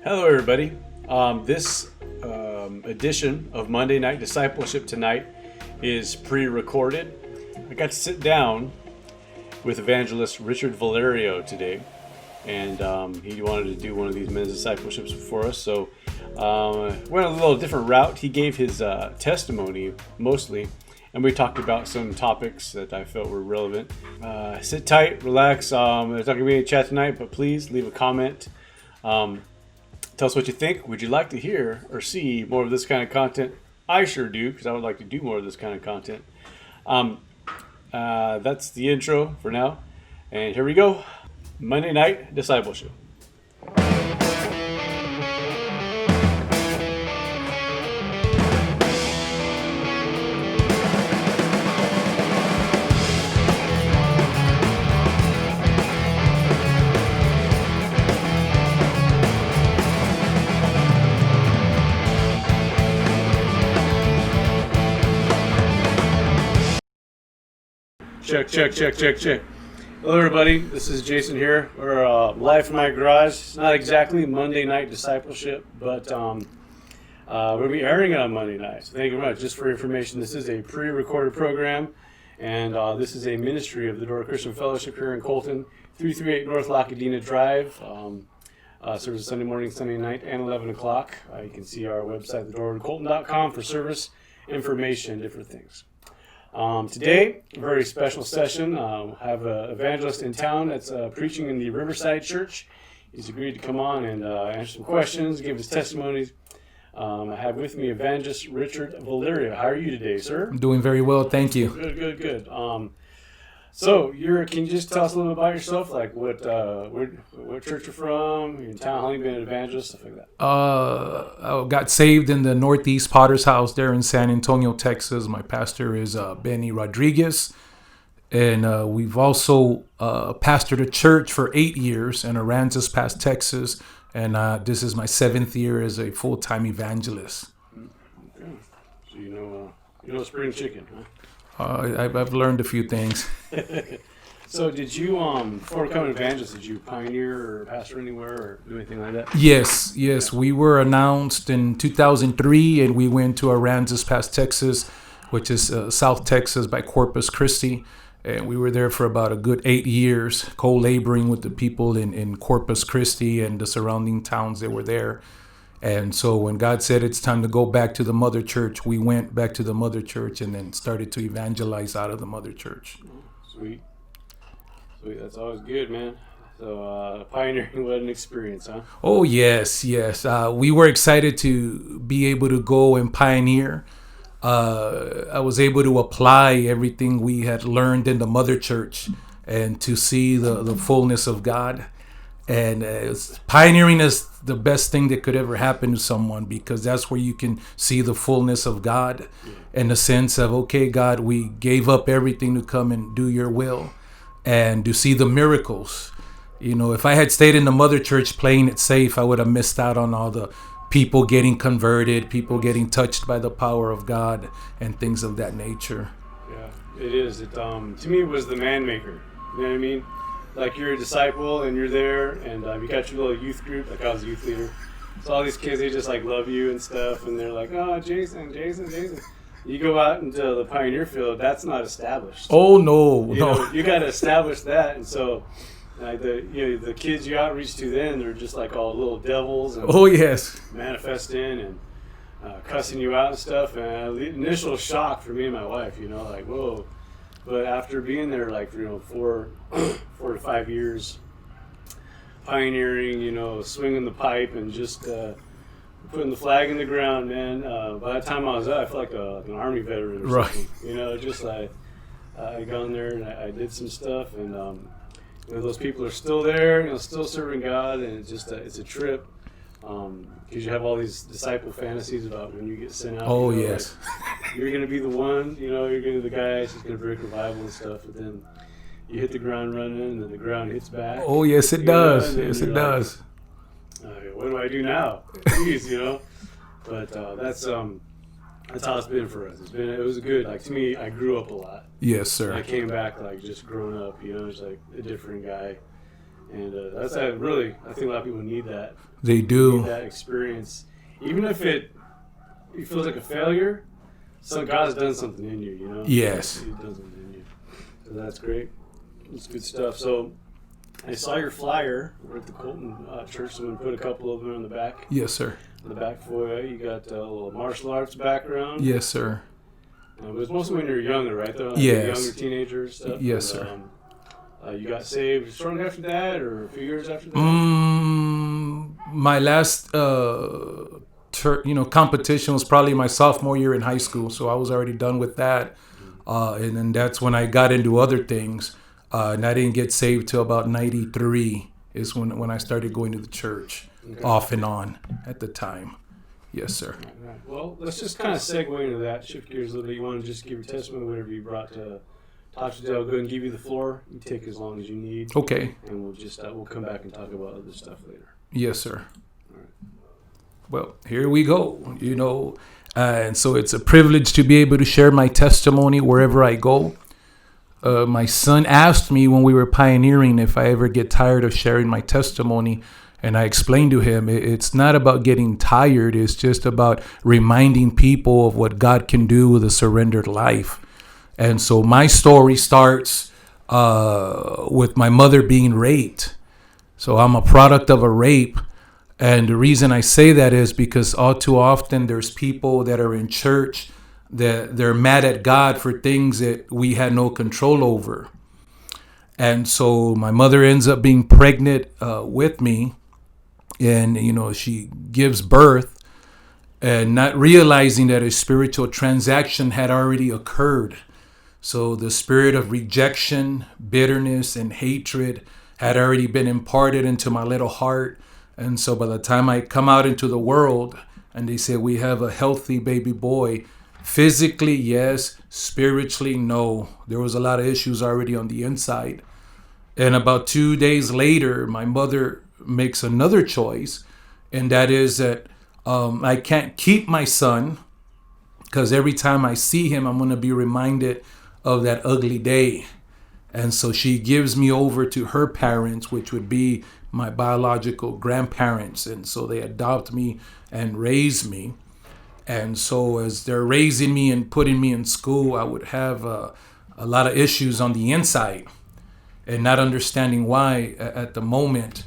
Hello, everybody. This edition of Monday Night Discipleship tonight is pre-recorded. I got to sit down with Evangelist Richard Valerio today, and he wanted to do one of these men's discipleships for us. So went a little different route. He gave his testimony mostly, and we talked about some topics that I felt were relevant. Sit tight, relax. There's not going to be any chat tonight, but please leave a comment. Tell us what you think. Would you like to hear or see more of this kind of content? I sure do, because I would like to do more of this kind of content. That's the intro for now. And here we go. Monday Night Discipleship. Check. Hello, everybody. This is Jason here. We're live from my garage. It's not exactly Monday Night Discipleship, but we'll be airing it on Monday night. So thank you very much. Just for information, this is a pre-recorded program, and this is a ministry of the Door Christian Fellowship here in Colton, 338 North Lacadena Drive. Service Sunday morning, Sunday night, and 11 o'clock. You can see our website, thedoorcolton.com, for service information, different things. Today, a very special session. I have an evangelist in town that's preaching in the Riverside church. He's agreed to come on and answer some questions, give his testimonies. I have with me Evangelist Richard Valerio. How are you today, sir? I'm doing very well, thank you. Good. So, can you just tell us a little bit about yourself, like what church you're from, you're in town, how long you been an evangelist, stuff like that? I got saved in the Northeast Potter's House there in San Antonio, Texas. My pastor is Benny Rodriguez, and we've also pastored a church for 8 years in Aransas Pass, Texas, and this is my 7th year as a full-time evangelist. Okay. So you know spring chicken, huh? I've learned a few things. So did you, before becoming an evangelist, did you pioneer or pastor anywhere or do anything like that? Yes. We were announced in 2003, and we went to Aransas Pass, Texas, which is South Texas by Corpus Christi. And we were there for about a good 8 years, co-laboring with the people in Corpus Christi and the surrounding towns that were there. And so when God said it's time to go back to the mother church, we went back to the mother church and then started to evangelize out of the mother church. Sweet. That's always good, man. So pioneering, what an experience, huh? Oh, yes. We were excited to be able to go and pioneer. I was able to apply everything we had learned in the mother church and to see the fullness of God. And pioneering is the best thing that could ever happen to someone, because that's where you can see the fullness of God in the sense of, okay, God, we gave up everything to come and do your will and to see the miracles. You know, if I had stayed in the mother church playing it safe, I would have missed out on all the people getting converted, people getting touched by the power of God and things of that nature. Yeah, it is. To me, it was the man maker. You know what I mean? Like, you're a disciple and you're there, and you got your little youth group. Like, I was a youth leader, so all these kids, they just like love you and stuff, and they're like, oh, Jason. You go out into the pioneer field, that's not established. Oh no. You got to establish that. And so the kids you outreach to then, they're just like all little devils and oh yes, manifesting and cussing you out and stuff. And the initial shock for me and my wife, like, whoa. But after being there, like, 4 to 5 years, pioneering, swinging the pipe and just putting the flag in the ground, man. By the time I was out, I felt like an Army veteran or something. Just like I got in there and I did some stuff, and those people are still there, still serving God, and it's just it's a trip. Because you have all these disciple fantasies about when you get sent out. Oh, yes. Like, you're going to be the one, you're going to be the guy who's going to break revival and stuff, but then you hit the ground running, and then the ground hits back. Oh, yes, it does. Yes, it does. What do I do now? Jeez, But that's how it's been for us. It was good. Like, to me, I grew up a lot. Yes, sir. And I came back, like, just grown up, just like a different guy. And that's really, I think a lot of people need that. They Need do. that experience. Even if it feels like a failure, God's done something in you, you know? Yes. He's done something in you. So that's great. That's good stuff. So I saw your flyer. We're at the Colton Church, so we put a couple of them on the back. Yes, sir. In the back foyer, you got a little martial arts background. Yes, sir. It was mostly when you were younger, right? Though, like Yes. Younger teenagers stuff. Yes, sir. You got saved shortly after that, or a few years after that? My last, competition was probably my sophomore year in high school, so I was already done with that. And then that's when I got into other things. And I didn't get saved till about 93 is when I started going to the church, off and on at the time. Yes, sir. Right. Well, let's just kind of segue into that. Shift gears a little bit. You want to just give your testimony, whatever you brought to talk to Dale. Go ahead and give you the floor. You take as long as you need. Okay. And we'll just we'll come back and talk about other stuff later. Yes, sir. All right. Well, here we go. And so it's a privilege to be able to share my testimony wherever I go. My son asked me when we were pioneering if I ever get tired of sharing my testimony. And I explained to him, it's not about getting tired. It's just about reminding people of what God can do with a surrendered life. And so my story starts with my mother being raped. So I'm a product of a rape. And the reason I say that is because all too often there's people that are in church that they're mad at God for things that we had no control over. And so my mother ends up being pregnant with me. And, she gives birth and not realizing that a spiritual transaction had already occurred. So the spirit of rejection, bitterness, and hatred had already been imparted into my little heart. And so by the time I come out into the world and they say we have a healthy baby boy, physically, yes, spiritually, no. There was a lot of issues already on the inside. And about 2 days later, my mother makes another choice, and that is that I can't keep my son because every time I see him, I'm going to be reminded of that ugly day. And so she gives me over to her parents, which would be my biological grandparents. And so they adopt me and raise me. And so as they're raising me and putting me in school, I would have a lot of issues on the inside and not understanding why at the moment.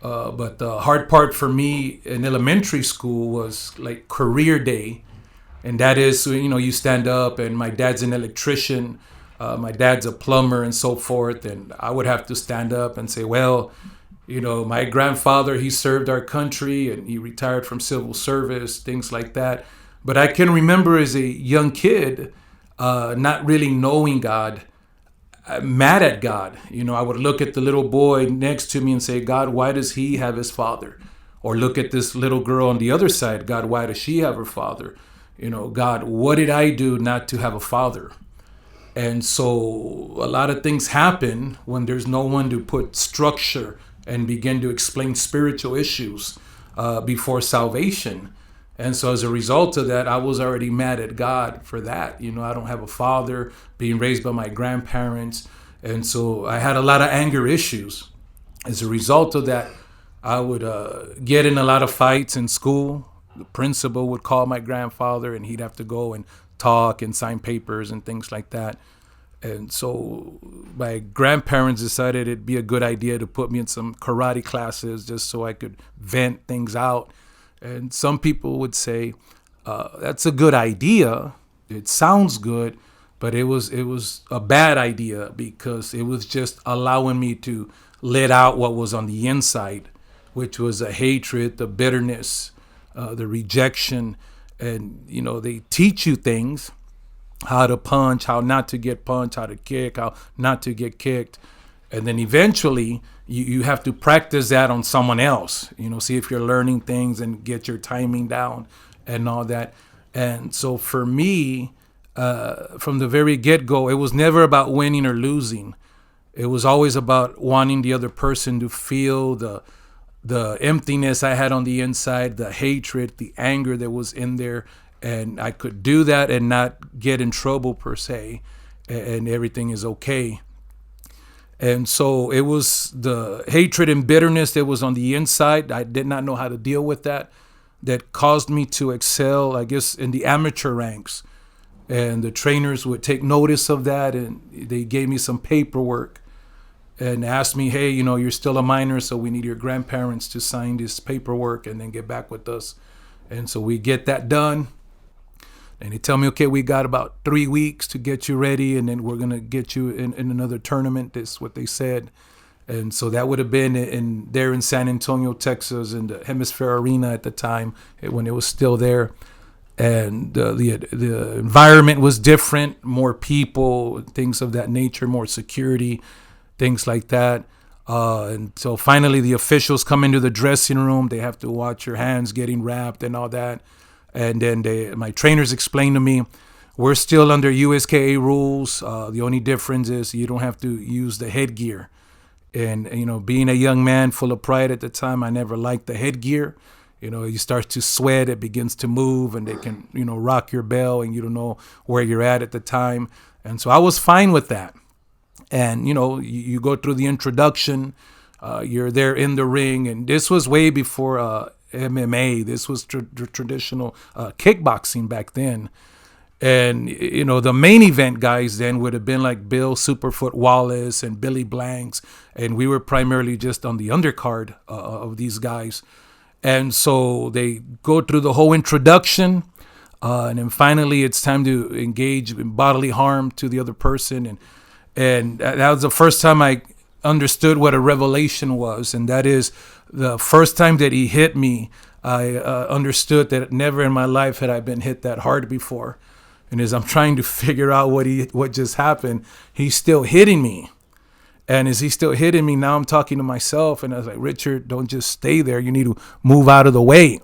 But the hard part for me in elementary school was like career day. And that is, you stand up and my dad's an electrician, my dad's a plumber and so forth. And I would have to stand up and say, well, my grandfather, he served our country and he retired from civil service, things like that. But I can remember as a young kid, not really knowing God, mad at God. I would look at the little boy next to me and say, God, why does he have his father? Or look at this little girl on the other side. God, why does she have her father? God, what did I do not to have a father? And so a lot of things happen when there's no one to put structure and begin to explain spiritual issues before salvation. And so as a result of that, I was already mad at God for that. I don't have a father, being raised by my grandparents. And so I had a lot of anger issues. As a result of that, I would get in a lot of fights in school. The principal would call my grandfather and he'd have to go and talk and sign papers and things like that. And so my grandparents decided it'd be a good idea to put me in some karate classes just so I could vent things out. And some people would say, that's a good idea. It sounds good, but it was a bad idea because it was just allowing me to let out what was on the inside, which was the hatred, the bitterness, the rejection. And, they teach you things, how to punch, how not to get punched, how to kick, how not to get kicked. And then eventually you have to practice that on someone else, see if you're learning things and get your timing down and all that. And so for me, from the very get-go, it was never about winning or losing. It was always about wanting the other person to feel the emptiness I had on the inside, the hatred, the anger that was in there. And I could do that and not get in trouble per se, and everything is okay. And so it was the hatred and bitterness that was on the inside. I did not know how to deal with that caused me to excel, I guess, in the amateur ranks. And the trainers would take notice of that, and they gave me some paperwork and asked me, hey, you're still a minor, so we need your grandparents to sign this paperwork and then get back with us. And so we get that done. And they tell me, okay, we got about 3 weeks to get you ready, and then we're going to get you in another tournament. That's what they said. And so that would have been there in San Antonio, Texas, in the Hemisphere Arena at the time, when it was still there. And the environment was different, more people, things of that nature, more security, things like that. And so finally the officials come into the dressing room. They have to watch your hands getting wrapped and all that. And then my trainers explained to me, we're still under USKA rules. The only difference is you don't have to use the headgear. And, being a young man full of pride at the time, I never liked the headgear. You start to sweat, it begins to move, and they can, rock your bell, and you don't know where you're at the time. And so I was fine with that. And, you go through the introduction, you're there in the ring, and this was way before MMA. This was traditional kickboxing back then. And, the main event guys then would have been like Bill Superfoot Wallace and Billy Blanks. And we were primarily just on the undercard of these guys. And so they go through the whole introduction. And then finally it's time to engage in bodily harm to the other person. And that was the first time I understood what a revelation was. And that is the first time that he hit me, I understood that never in my life had I been hit that hard before. And as I'm trying to figure out what just happened, he's still hitting me. And as he's still hitting me, now I'm talking to myself. And I was like, Richard, don't just stay there. You need to move out of the way.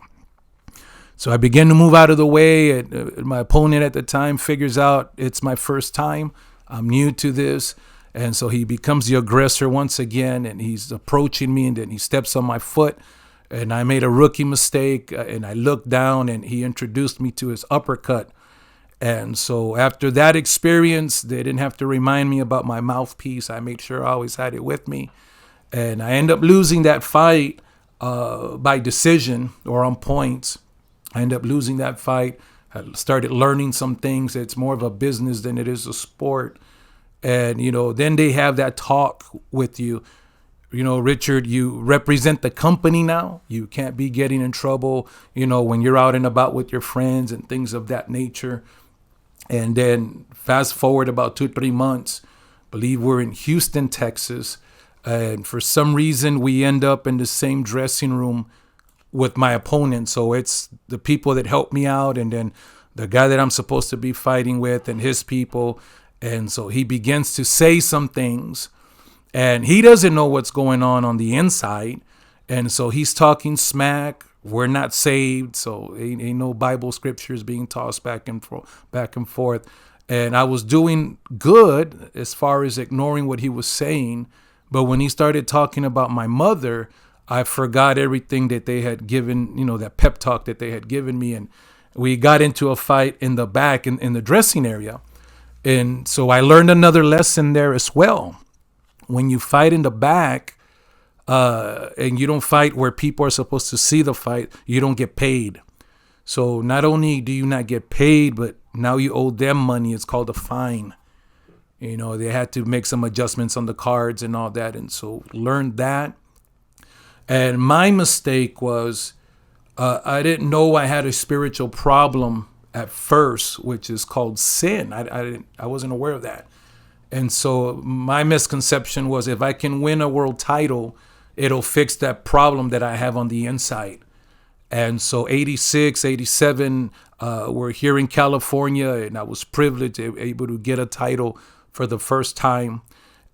So I begin to move out of the way. And my opponent at the time figures out it's my first time. I'm new to this. And so he becomes the aggressor once again. And he's approaching me. And then he steps on my foot. And I made a rookie mistake. And I looked down, and he introduced me to his uppercut. And so after that experience, they didn't have to remind me about my mouthpiece. I made sure I always had it with me. And I ended up losing that fight by decision or on points. I ended up losing that fight. I started learning some things. It's more of a business than it is a sport. And, then they have that talk with you. Richard, you represent the company now. You can't be getting in trouble, when you're out and about with your friends and things of that nature. And then fast forward about 2-3 months, believe we're in Houston, Texas. And for some reason, we end up in the same dressing room with my opponent. So it's the people that helped me out, and then the guy that I'm supposed to be fighting with and his people. And so he begins to say some things, and he doesn't know what's going on the inside. And so he's talking smack. We're not saved, so ain't no Bible scriptures being tossed back and forth. And I was doing good as far as ignoring what he was saying. But when he started talking about my mother, I forgot everything that they had given, that pep talk that they had given me. And we got into a fight in the back in the dressing area. And so I learned another lesson there as well. When you fight in the back, and you don't fight where people are supposed to see the fight, you don't get paid. So not only do you not get paid, but now you owe them money. It's called a fine. They had to make some adjustments on the cards and all that. And so learned that. And my mistake was I didn't know I had a spiritual problem at first, which is called sin. I wasn't aware of that. And so my misconception was if I can win a world title, it'll fix that problem that I have on the inside. And so 86, 87, we're here in California, and I was privileged, able to get a title for the first time.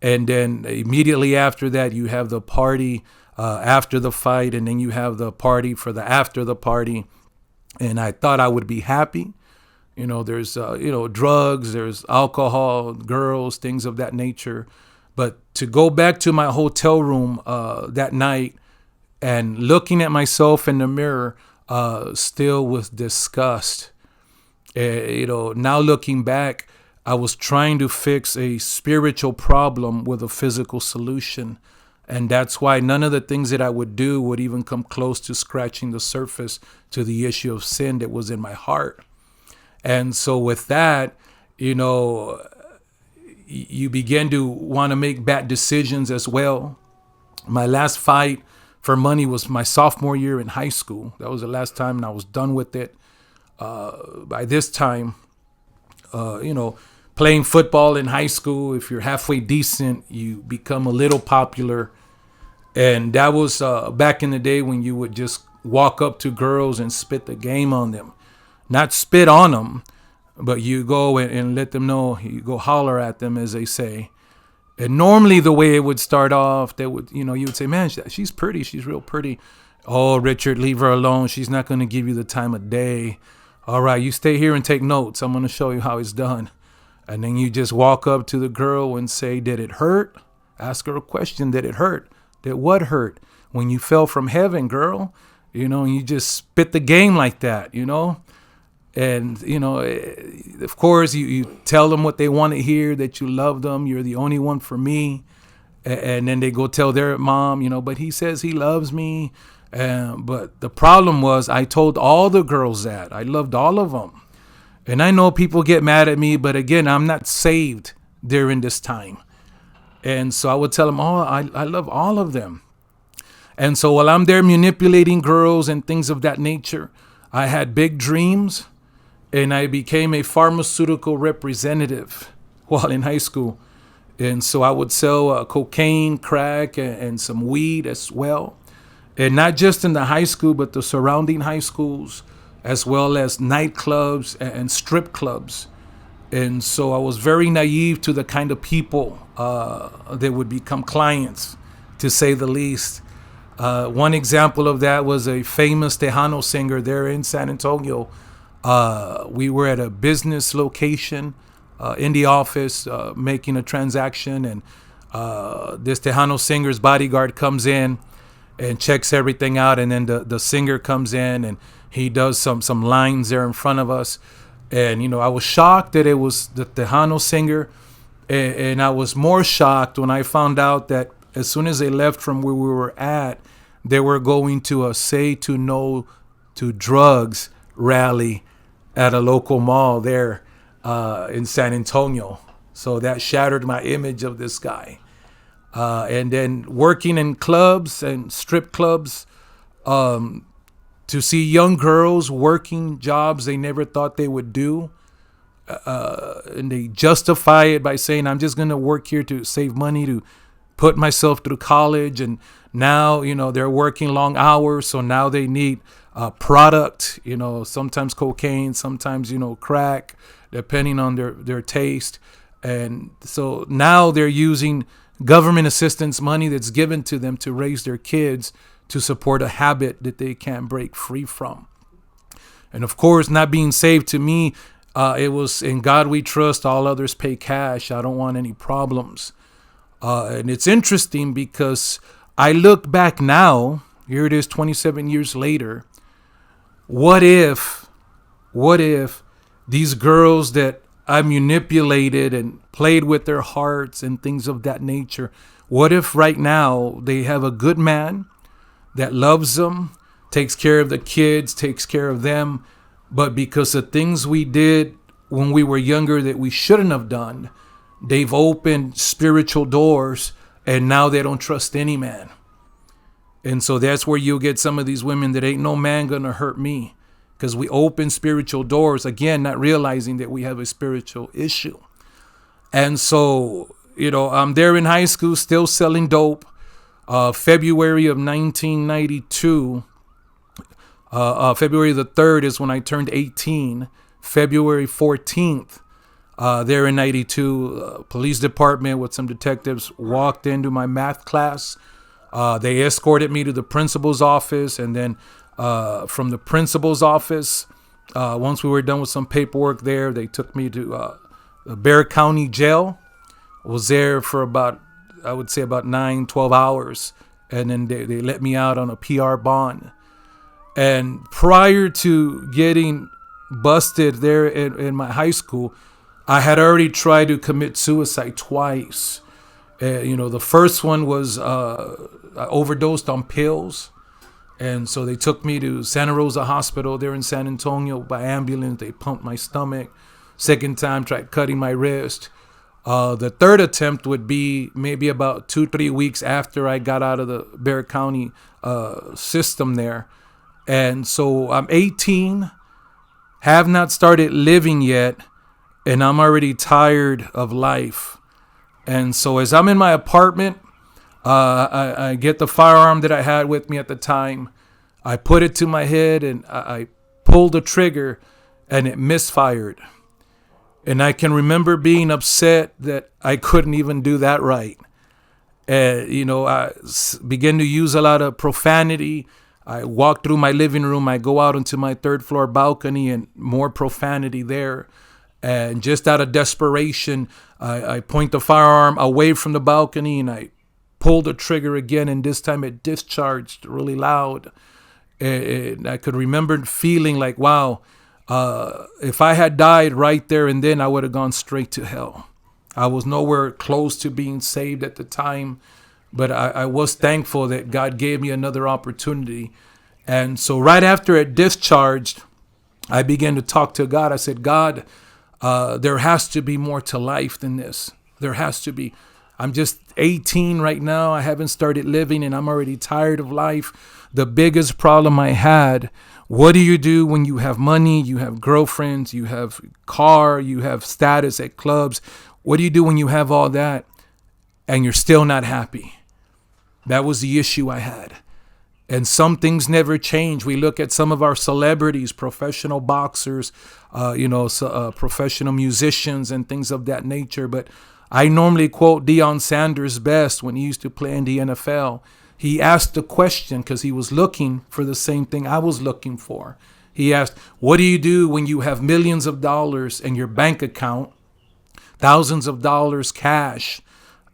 And then immediately after that, you have the party after the fight, and then you have the party for the after the party. And I thought I would be happy. There's, drugs, there's alcohol, girls, things of that nature. But to go back to my hotel room that night and looking at myself in the mirror still with disgust. Now looking back, I was trying to fix a spiritual problem with a physical solution. And that's why none of the things that I would do would even come close to scratching the surface to the issue of sin that was in my heart. And so with that, you begin to want to make bad decisions as well. My last fight for money was my sophomore year in high school. That was the last time, and I was done with it. By this time, playing football in high school, if you're halfway decent, you become a little popular. And that was back in the day when you would just walk up to girls and spit the game on them. Not spit on them, but you go and let them know, you go holler at them, as they say. And normally the way it would start off, you would say, man, she's pretty. She's real pretty. Oh, Richard, leave her alone. She's not going to give you the time of day. All right, you stay here and take notes. I'm going to show you how it's done. And then you just walk up to the girl and say, did it hurt? Ask her a question. Did it hurt? Did what hurt? When you fell from heaven, girl, and you just spit the game like that, And, of course, you tell them what they want to hear, that you love them. You're the only one for me. And then they go tell their mom, but he says he loves me. But the problem was I told all the girls that. I loved all of them. And I know people get mad at me, but again, I'm not saved during this time. And so I would tell them, I love all of them. And so while I'm there manipulating girls and things of that nature, I had big dreams, and I became a pharmaceutical representative while in high school. And so I would sell cocaine, crack, and some weed as well. And not just in the high school, but the surrounding high schools, as well as nightclubs and strip clubs. And so I was very naive to the kind of people that would become clients, to say the least. One example of that was a famous Tejano singer there in San Antonio. We were at a business location in the office making a transaction, and this Tejano singer's bodyguard comes in and checks everything out, and then the singer comes in and he does some lines there in front of us. And, I was shocked that it was the Tejano singer. And I was more shocked when I found out that as soon as they left from where we were at, they were going to a Say to No to Drugs rally at a local mall there in San Antonio. So that shattered my image of this guy. And then working in clubs and strip clubs, to see young girls working jobs they never thought they would do. And they justify it by saying, I'm just going to work here to save money, to put myself through college. And now, they're working long hours. So now they need product, sometimes cocaine, sometimes, crack, depending on their taste. And so now they're using government assistance money that's given to them to raise their kids to support a habit that they can't break free from. And of course, not being saved, to me, it was in God we trust, all others pay cash. I don't want any problems. And it's interesting because I look back now, here it is 27 years later. What if these girls that I manipulated and played with their hearts and things of that nature, what if right now they have a good man that loves them, takes care of the kids, takes care of them, but because of things we did when we were younger that we shouldn't have done, they've opened spiritual doors and now they don't trust any man. And so that's where you'll get some of these women that ain't no man gonna hurt me, because we open spiritual doors, again, not realizing that we have a spiritual issue. And so, I'm there in high school still selling dope. February of 1992, February the 3rd is when I turned 18. February 14th, there in 92, police department with some detectives walked into my math class. They escorted me to the principal's office, and then from the principal's office, once we were done with some paperwork there, they took me to the Bexar County Jail. I was there for about 9-12 hours, and then they let me out on a PR bond. And prior to getting busted there in my high school, I had already tried to commit suicide twice. The first one was I overdosed on pills. And so they took me to Santa Rosa Hospital there in San Antonio by ambulance. They pumped my stomach. Second time, tried cutting my wrist. The third attempt would be maybe about 2-3 weeks after I got out of the Bexar County system there. And so I'm 18, have not started living yet, and I'm already tired of life. And so as I'm in my apartment, I get the firearm that I had with me at the time. I put it to my head and I pulled the trigger and it misfired. And I can remember being upset that I couldn't even do that right. I began to use a lot of profanity. I walk through my living room. I go out onto my third floor balcony and more profanity there. And just out of desperation, I point the firearm away from the balcony and I pull the trigger again, and this time it discharged really loud. And I could remember feeling like, wow, if I had died right there and then, I would have gone straight to hell. I was nowhere close to being saved at the time, but I was thankful that God gave me another opportunity. And so right after it discharged, I began to talk to God. I said, God, there has to be more to life than this. There has to be. I'm just 18 right now. I haven't started living and I'm already tired of life. The biggest problem I had, what do you do when you have money, you have girlfriends, you have car, you have status at clubs? What do you do when you have all that and you're still not happy? That was the issue I had. And some things never change. We look at some of our celebrities, professional boxers, professional musicians and things of that nature. But I normally quote Deion Sanders best when he used to play in the NFL. He asked the question because he was looking for the same thing I was looking for. He asked, what do you do when you have millions of dollars in your bank account, thousands of dollars cash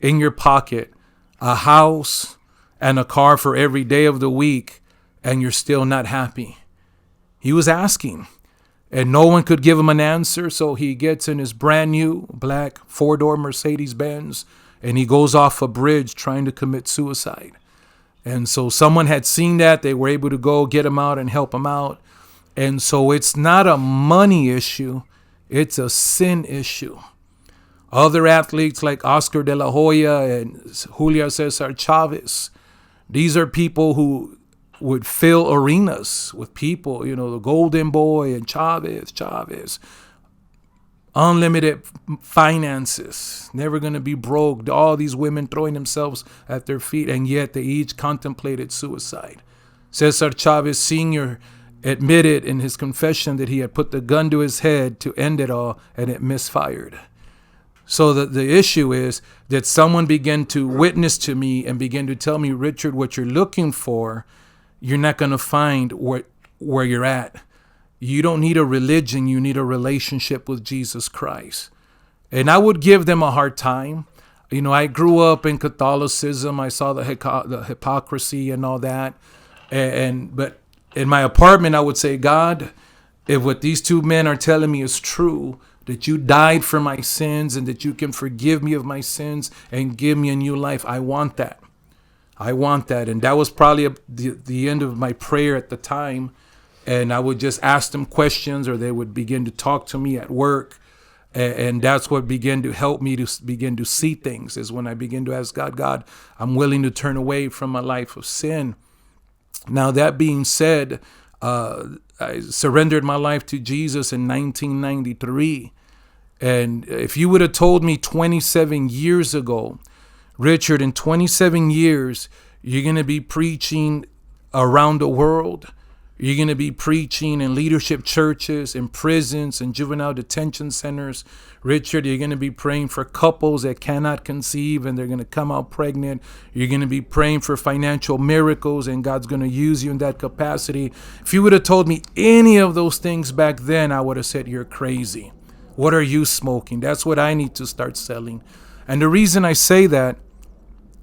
in your pocket, a house and a car for every day of the week, and you're still not happy? He was asking. And no one could give him an answer, so he gets in his brand new black 4-door Mercedes-Benz, and he goes off a bridge trying to commit suicide. And so someone had seen that. They were able to go get him out and help him out. And so it's not a money issue. It's a sin issue. Other athletes like Oscar De La Hoya and Julio Cesar Chavez, these are people who would fill arenas with people, the Golden Boy and Chavez, unlimited finances, never going to be broke. All these women throwing themselves at their feet, and yet they each contemplated suicide. Cesar Chavez Sr. admitted in his confession that he had put the gun to his head to end it all, and it misfired. So the issue is that someone began to witness to me and began to tell me, Richard, what you're looking for, you're not going to find where you're at. You don't need a religion. You need a relationship with Jesus Christ. And I would give them a hard time. I grew up in Catholicism. I saw the hypocrisy and all that. But in my apartment, I would say, God, if what these two men are telling me is true, that you died for my sins and that you can forgive me of my sins and give me a new life, I want that. I want that. And that was probably the end of my prayer at the time. And I would just ask them questions, or they would begin to talk to me at work. And that's what began to help me to begin to see things, is when I began to ask God, I'm willing to turn away from my life of sin. Now, that being said, I surrendered my life to Jesus in 1993. And if you would have told me 27 years ago, Richard, in 27 years, you're going to be preaching around the world. You're going to be preaching in leadership churches, in prisons, and juvenile detention centers. Richard, you're going to be praying for couples that cannot conceive and they're going to come out pregnant. You're going to be praying for financial miracles, and God's going to use you in that capacity. If you would have told me any of those things back then, I would have said, you're crazy. What are you smoking? That's what I need to start selling. And the reason I say that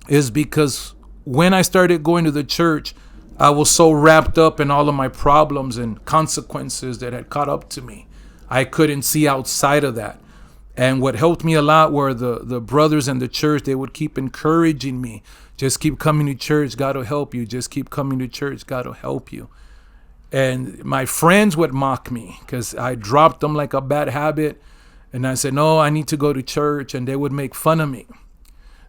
is because when I started going to the church, I was so wrapped up in all of my problems and consequences that had caught up to me. I couldn't see outside of that. And what helped me a lot were the brothers in the church. They would keep encouraging me. Just keep coming to church. God will help you. Just keep coming to church. God will help you. And my friends would mock me because I dropped them like a bad habit. And I said, no, I need to go to church. And they would make fun of me.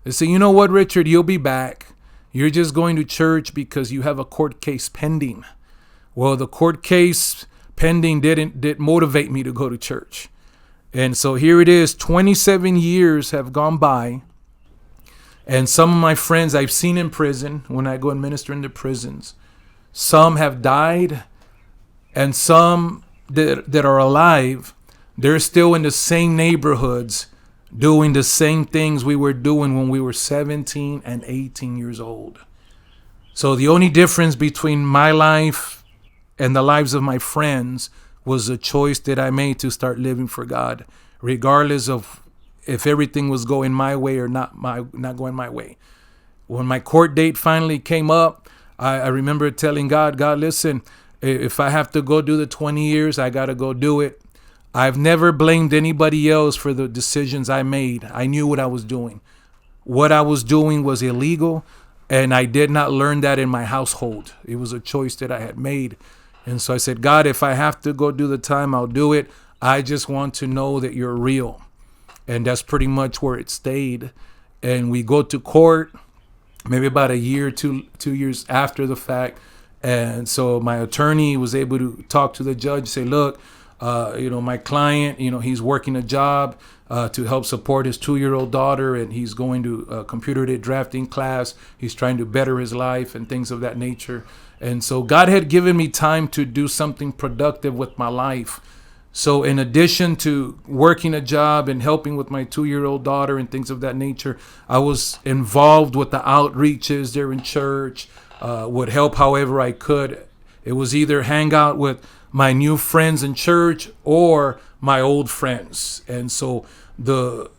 They say, you know what, Richard, you'll be back. You're just going to church because you have a court case pending. Well, the court case pending didn't motivate me to go to church. And so here it is, 27 years have gone by. And some of my friends I've seen in prison when I go and minister in the prisons. Some have died, and some that are alive, they're still in the same neighborhoods doing the same things we were doing when we were 17 and 18 years old. So the only difference between my life and the lives of my friends was a choice that I made to start living for God, regardless of if everything was going my way or not going my way. When my court date finally came up, I remember telling God, listen, if I have to go do the 20 years, I got to go do it. I've never blamed anybody else for the decisions I made. I knew what I was doing. What I was doing was illegal, and I did not learn that in my household. It was a choice that I had made. And so I said, God, if I have to go do the time, I'll do it. I just want to know that you're real. And that's pretty much where it stayed. And we go to court maybe about a year, 2 years after the fact. And so my attorney was able to talk to the judge, say, look, my client, he's working a job to help support his 2-year-old daughter, and he's going to a computer-aided drafting class. He's trying to better his life and things of that nature. And so God had given me time to do something productive with my life. So in addition to working a job and helping with my 2-year-old daughter and things of that nature, I was involved with the outreaches there in church, would help however I could. It was either hang out with my new friends in church or my old friends. And so the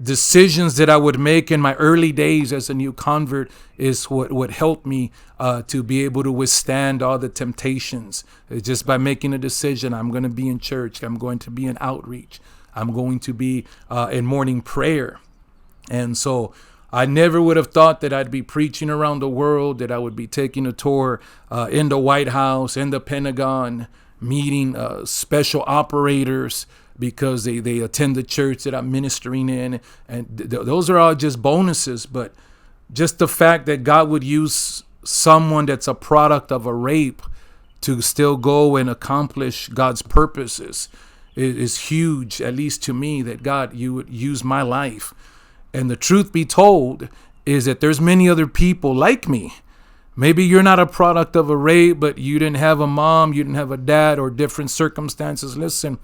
decisions that I would make in my early days as a new convert is what would help me to be able to withstand all the temptations. It's just by making a decision, I'm going to be in church, I'm going to be in outreach, I'm going to be in morning prayer. And so I never would have thought that I'd be preaching around the world, that I would be taking a tour in the White House, in the Pentagon, meeting special operators because they attend the church that I'm ministering in. And those are all just bonuses. But just the fact that God would use someone that's a product of a rape to still go and accomplish God's purposes is huge, at least to me, that God, you would use my life. And the truth be told is that there's many other people like me. Maybe you're not a product of a rape, but you didn't have a mom, you didn't have a dad, or different circumstances. Listen,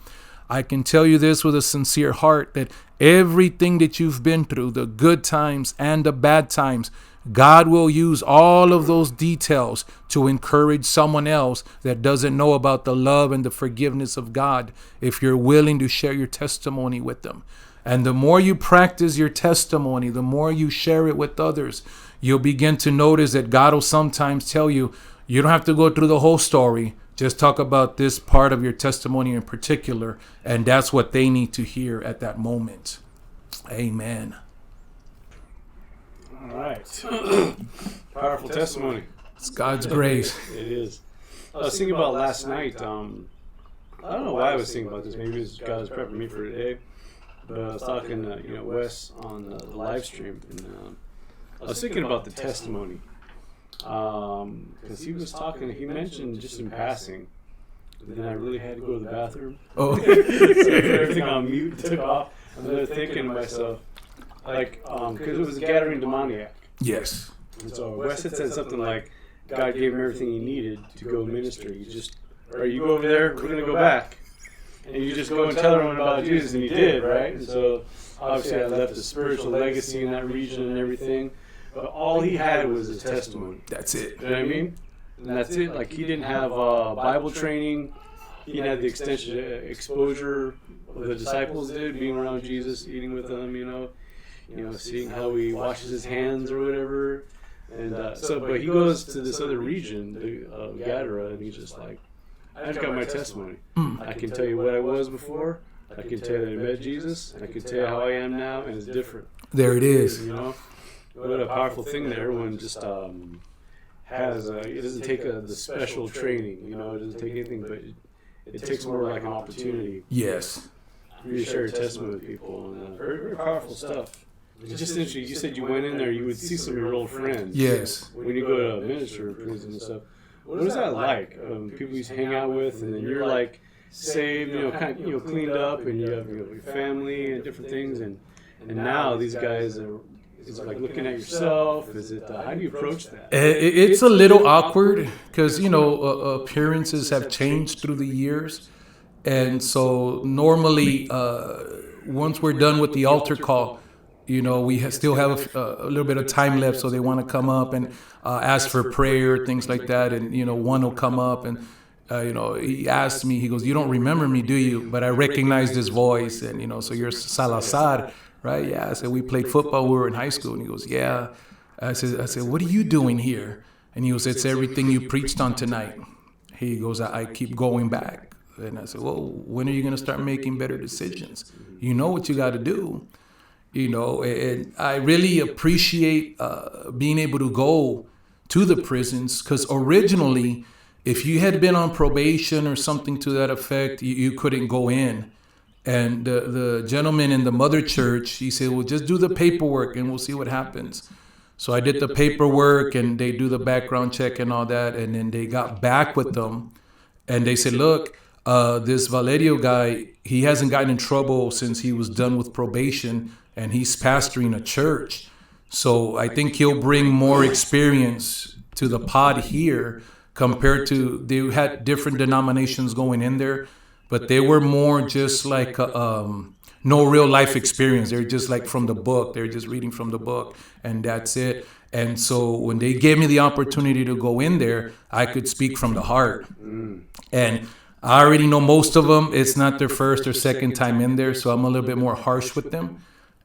I can tell you this with a sincere heart, that everything that you've been through, the good times and the bad times, God will use all of those details to encourage someone else that doesn't know about the love and the forgiveness of God, if you're willing to share your testimony with them. And the more you practice your testimony, the more you share it with others, you'll begin to notice that God will sometimes tell you, you don't have to go through the whole story. Just talk about this part of your testimony in particular. And that's what they need to hear at that moment. Amen. All right. Powerful testimony. It's God's grace. It is. I was thinking about last night. I don't know why I was thinking about this. Maybe it was God was prepping me for today. But I was talking to Wes on the live stream, and I was thinking about the testimony. Because he was talking, he mentioned just in passing, but then I really had to go to the bathroom. Oh. So I put everything on mute, took off, and then I was thinking to myself, because it was a gathering demoniac. Yes. And so Wes had said something like, God gave him everything he needed to go minister. You go over there, we're going to go back. And you just go and tell everyone about Jesus, and he did, right? And so obviously I left a spiritual legacy in that region and everything. But all he had was his testimony. That's it. You know what I mean? And that's it. Like, he didn't have Bible training. He had the exposure the disciples did, being around Jesus, eating with them, seeing how he washes his hands or whatever. And but he goes to this other region, Gadara, and he's just like, I just got my testimony. I can tell you what I was before, I can tell you that I met Jesus, and I can tell you how I am now, and it's different. There it is. You know, what a powerful thing that everyone just has. It doesn't take the special training. You know, it doesn't take anything, but it takes more like an opportunity. Yes. For you to share your testimony with people, and very, very powerful stuff. It's just interesting. You said you went in there, you would see some of your old friends. Yes. When you go to a minister or prison and stuff. What is that like? People you hang out with, and then you're like saved, kind of, cleaned up, and you have your family and different things, and now these guys are. Is it like looking at yourself? Is it how do you approach that? It's a little awkward because appearances have changed through the years, and so normally once we're done with the altar call, we still have a little bit of time left, so they want to come up and ask for prayer, things like that, and one will come up and. He asked me, he goes, "You don't remember me, do you?" But I recognized his voice, and, so you're Salazar, right? Yeah. I said, "We played football when we were in high school." And he goes, "Yeah." I said, "What are you doing here?" And he goes, "It's everything you preached on tonight." He goes, I keep going back. And I said, "Well, when are you going to start making better decisions? You know what you got to do." And I really appreciate being able to go to the prisons, because originally, if you had been on probation or something to that effect, you couldn't go in. And the gentleman in the mother church, he said, "Well, just do the paperwork and we'll see what happens." So I did the paperwork, and they do the background check and all that. And then they got back with them, and they said, "Look, this Valerio guy, he hasn't gotten in trouble since he was done with probation, and he's pastoring a church. So I think he'll bring more experience to the pod here." Compared to, they had different denominations going in there, but they were more just like no real life experience. They're just like from the book. They're just reading from the book, and that's it. And so when they gave me the opportunity to go in there, I could speak from the heart. And I already know most of them. It's not their first or second time in there, so I'm a little bit more harsh with them.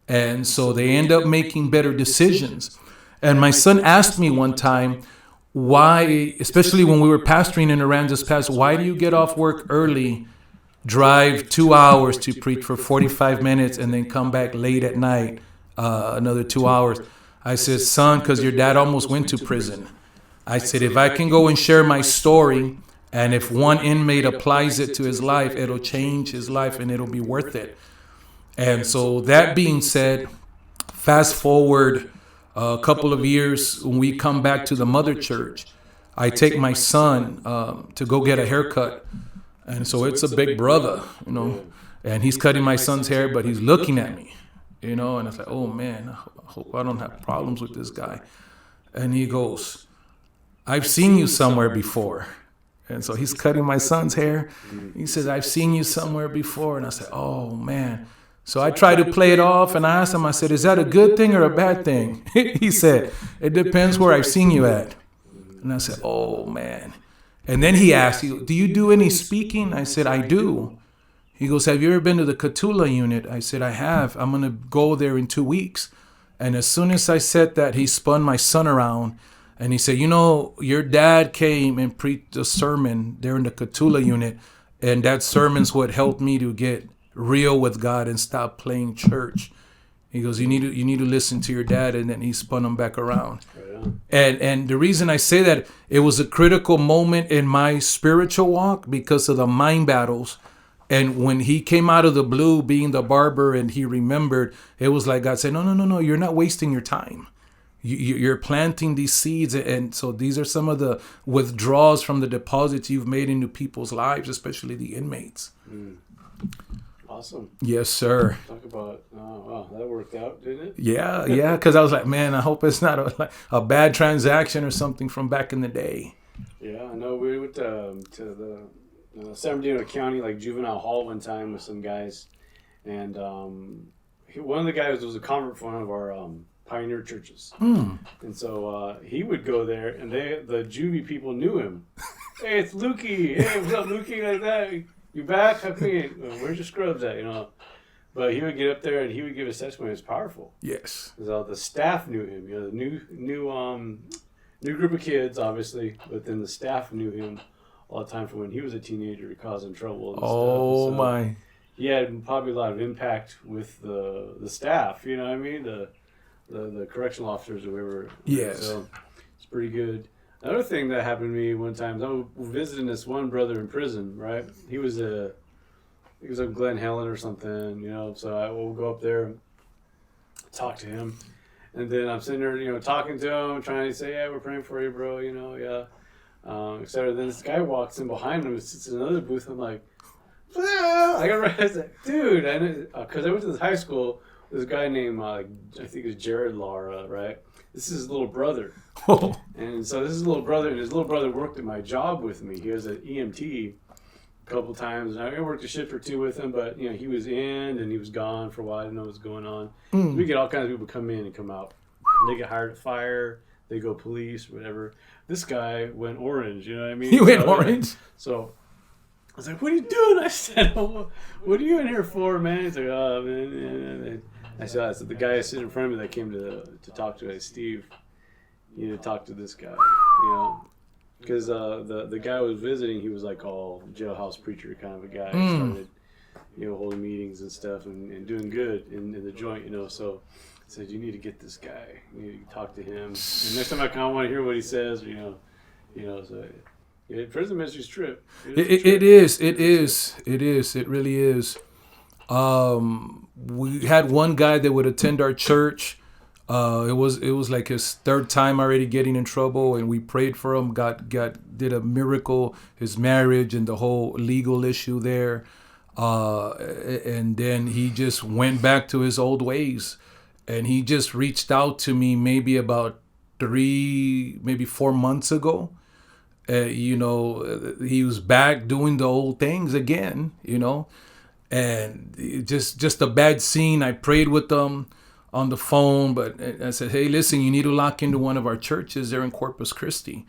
And so they end up making better decisions. And my son asked me one time, why, especially when we were pastoring in Aransas Pass, why do you get off work early, drive 2 hours to preach for 45 minutes, and then come back late at night, another 2 hours? I said, "Son, because your dad almost went to prison." I said, "If I can go and share my story, and if one inmate applies it to his life, it'll change his life and it'll be worth it." And so that being said, fast forward a couple of years, when we come back to the mother church, I take my son to go get a haircut. And so it's a big brother, and he's cutting my son's hair, but he's looking at me, and I was like, "Oh man, I hope I don't have problems with this guy." And he goes, "I've seen you somewhere before." And so he's cutting my son's hair. He says, "I've seen you somewhere before." And I said, "Oh man." So I tried to play it off, and I asked him, I said, "Is that a good thing or a bad thing?" He said, "It depends where I've seen you at." And I said, "Oh, man." And then he asked, "Do you do any speaking?" I said, "I do." He goes, "Have you ever been to the Catula unit?" I said, "I have. I'm going to go there in 2 weeks." And as soon as I said that, he spun my son around, and he said, "Your dad came and preached a sermon there in the Catula unit, and that sermon's what helped me to get real with God and stop playing church." He goes, you need to listen to your dad." And then he spun him back around. And the reason I say that, it was a critical moment in my spiritual walk because of the mind battles. And when he came out of the blue, being the barber, and he remembered, it was like God said, no, you're not wasting your time. You're planting these seeds. And so these are some of the withdrawals from the deposits you've made into people's lives, especially the inmates. Awesome. Yes, sir. Talk about, wow, that worked out, didn't it? Yeah, because I was like, man, I hope it's not a bad transaction or something from back in the day. Yeah, I know we went to the San Bernardino County juvenile hall one time with some guys, and one of the guys was a convert for one of our pioneer churches. And so he would go there, and the juvie people knew him. "Hey, it's Lukey. Hey, what's up, Lukey?" Like that. "You back? How come where's your scrubs at?" But he would get up there and he would give his testimony. It was powerful. Yes. Because the staff knew him. The new group of kids, obviously, but then the staff knew him all the time from when he was a teenager, causing trouble. And stuff. So, my. he had probably a lot of impact with the staff. You know what I mean? The correctional officers or whoever. Yes. So it's pretty good. Another thing that happened to me one time, I was visiting this one brother in prison, right? He was up Glen Helen or something, you know, so I will go up there and talk to him. And then I'm sitting there, you know, talking to him, trying to say, yeah, we're praying for you, bro, you know, yeah, et cetera. Then this guy walks in behind him and sits in another booth. I'm like, ah! I got realized that, dude, because I went to this high school, this guy named, I think it was Jared Lara, right? This is his little brother. Oh. And so this is his little brother, and his little brother worked at my job with me. He was an EMT a couple times. And I worked a shift or two with him, but you know, he was in and he was gone for a while. I didn't know what was going on. We get all kinds of people come in and come out. They get hired at fire, they go police, whatever. This guy went orange, you know what I mean? He went orange? So I was like, what are you doing? I said, oh, what are you in here for, man? He's like, oh, man. I said, the guy sitting in front of me that came to talk to us, Steve, you need to talk to this guy, you know, because the guy I was visiting, he was like all jailhouse preacher kind of a guy. He started, you know, holding meetings and stuff and doing good in the joint, you know. So I said, you need to get this guy. You need to talk to him. And next time I kind of want to hear what he says, you know. So yeah, prison ministry's trip. It is. It really is. We had one guy that would attend our church. It was like his third time already getting in trouble, and we prayed for him. Did a miracle, his marriage and the whole legal issue there, and then he just went back to his old ways, and he just reached out to me maybe about 4 months ago. You know, he was back doing the old things again. You know. And just a bad scene. I prayed with them on the phone, but I said, hey, listen, you need to lock into one of our churches there in Corpus Christi.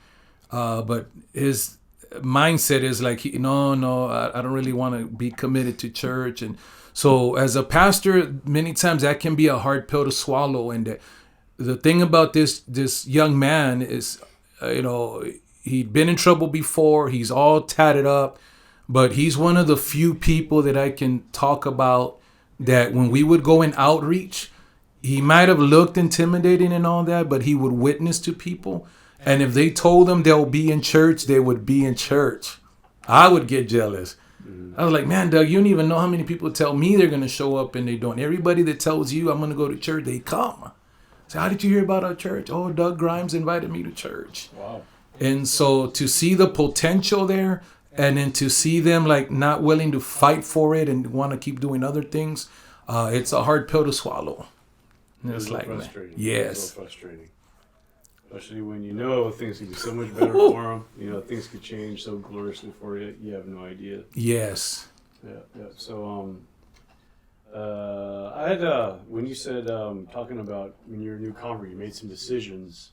But his mindset is like, no, I don't really want to be committed to church. And so as a pastor, many times that can be a hard pill to swallow. And the thing about this young man is, you know, he'd been in trouble before. He's all tatted up. But he's one of the few people that I can talk about that when we would go in outreach, he might have looked intimidating and all that, but he would witness to people. And if they told him they'll be in church, they would be in church. I would get jealous. I was like, man, Doug, you don't even know how many people tell me they're going to show up and they don't. Everybody that tells you I'm going to go to church, they come. So how did you hear about our church? Oh, Doug Grimes invited me to church. Wow. And so to see the potential there, and then to see them like not willing to fight for it and want to keep doing other things, it's a hard pill to swallow. And it's like, frustrating. Yes. It's so frustrating. Especially when you know things could be so much better for them. You know, things could change so gloriously for you. You have no idea. Yes. Yeah. So, I had, when you said, talking about when you're a new convert, you made some decisions,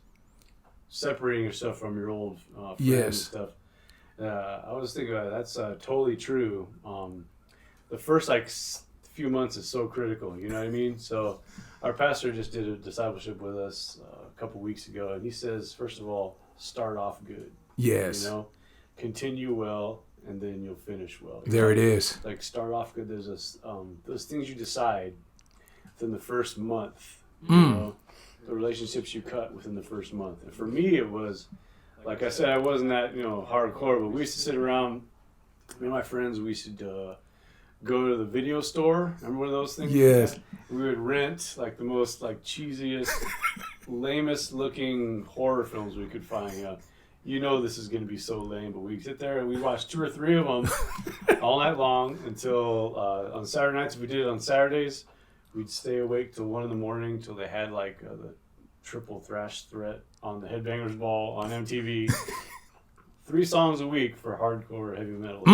separating yourself from your old friends and stuff. I was thinking about it. That's totally true. The first few months is so critical. You know what I mean? So our pastor just did a discipleship with us a couple weeks ago, and he says, first of all, start off good. Yes. You know, continue well, and then you'll finish well. There it is. Like start off good. There's those things you decide within the first month. You know, the relationships you cut within the first month. And for me, it was. Like I said, I wasn't that, you know, hardcore, but we used to sit around, me and my friends, we used to go to the video store. Remember one of those things? Yes. We would rent, like, the most, like, cheesiest, lamest looking horror films we could find. You know this is going to be so lame, but we'd sit there and we'd watch 2 or 3 of them all night long until, on Saturday nights, if we did it on Saturdays, we'd stay awake till 1 in the morning till they had, like, the triple thrash threat on the Headbangers Ball on MTV. 3 songs a week for hardcore heavy metal.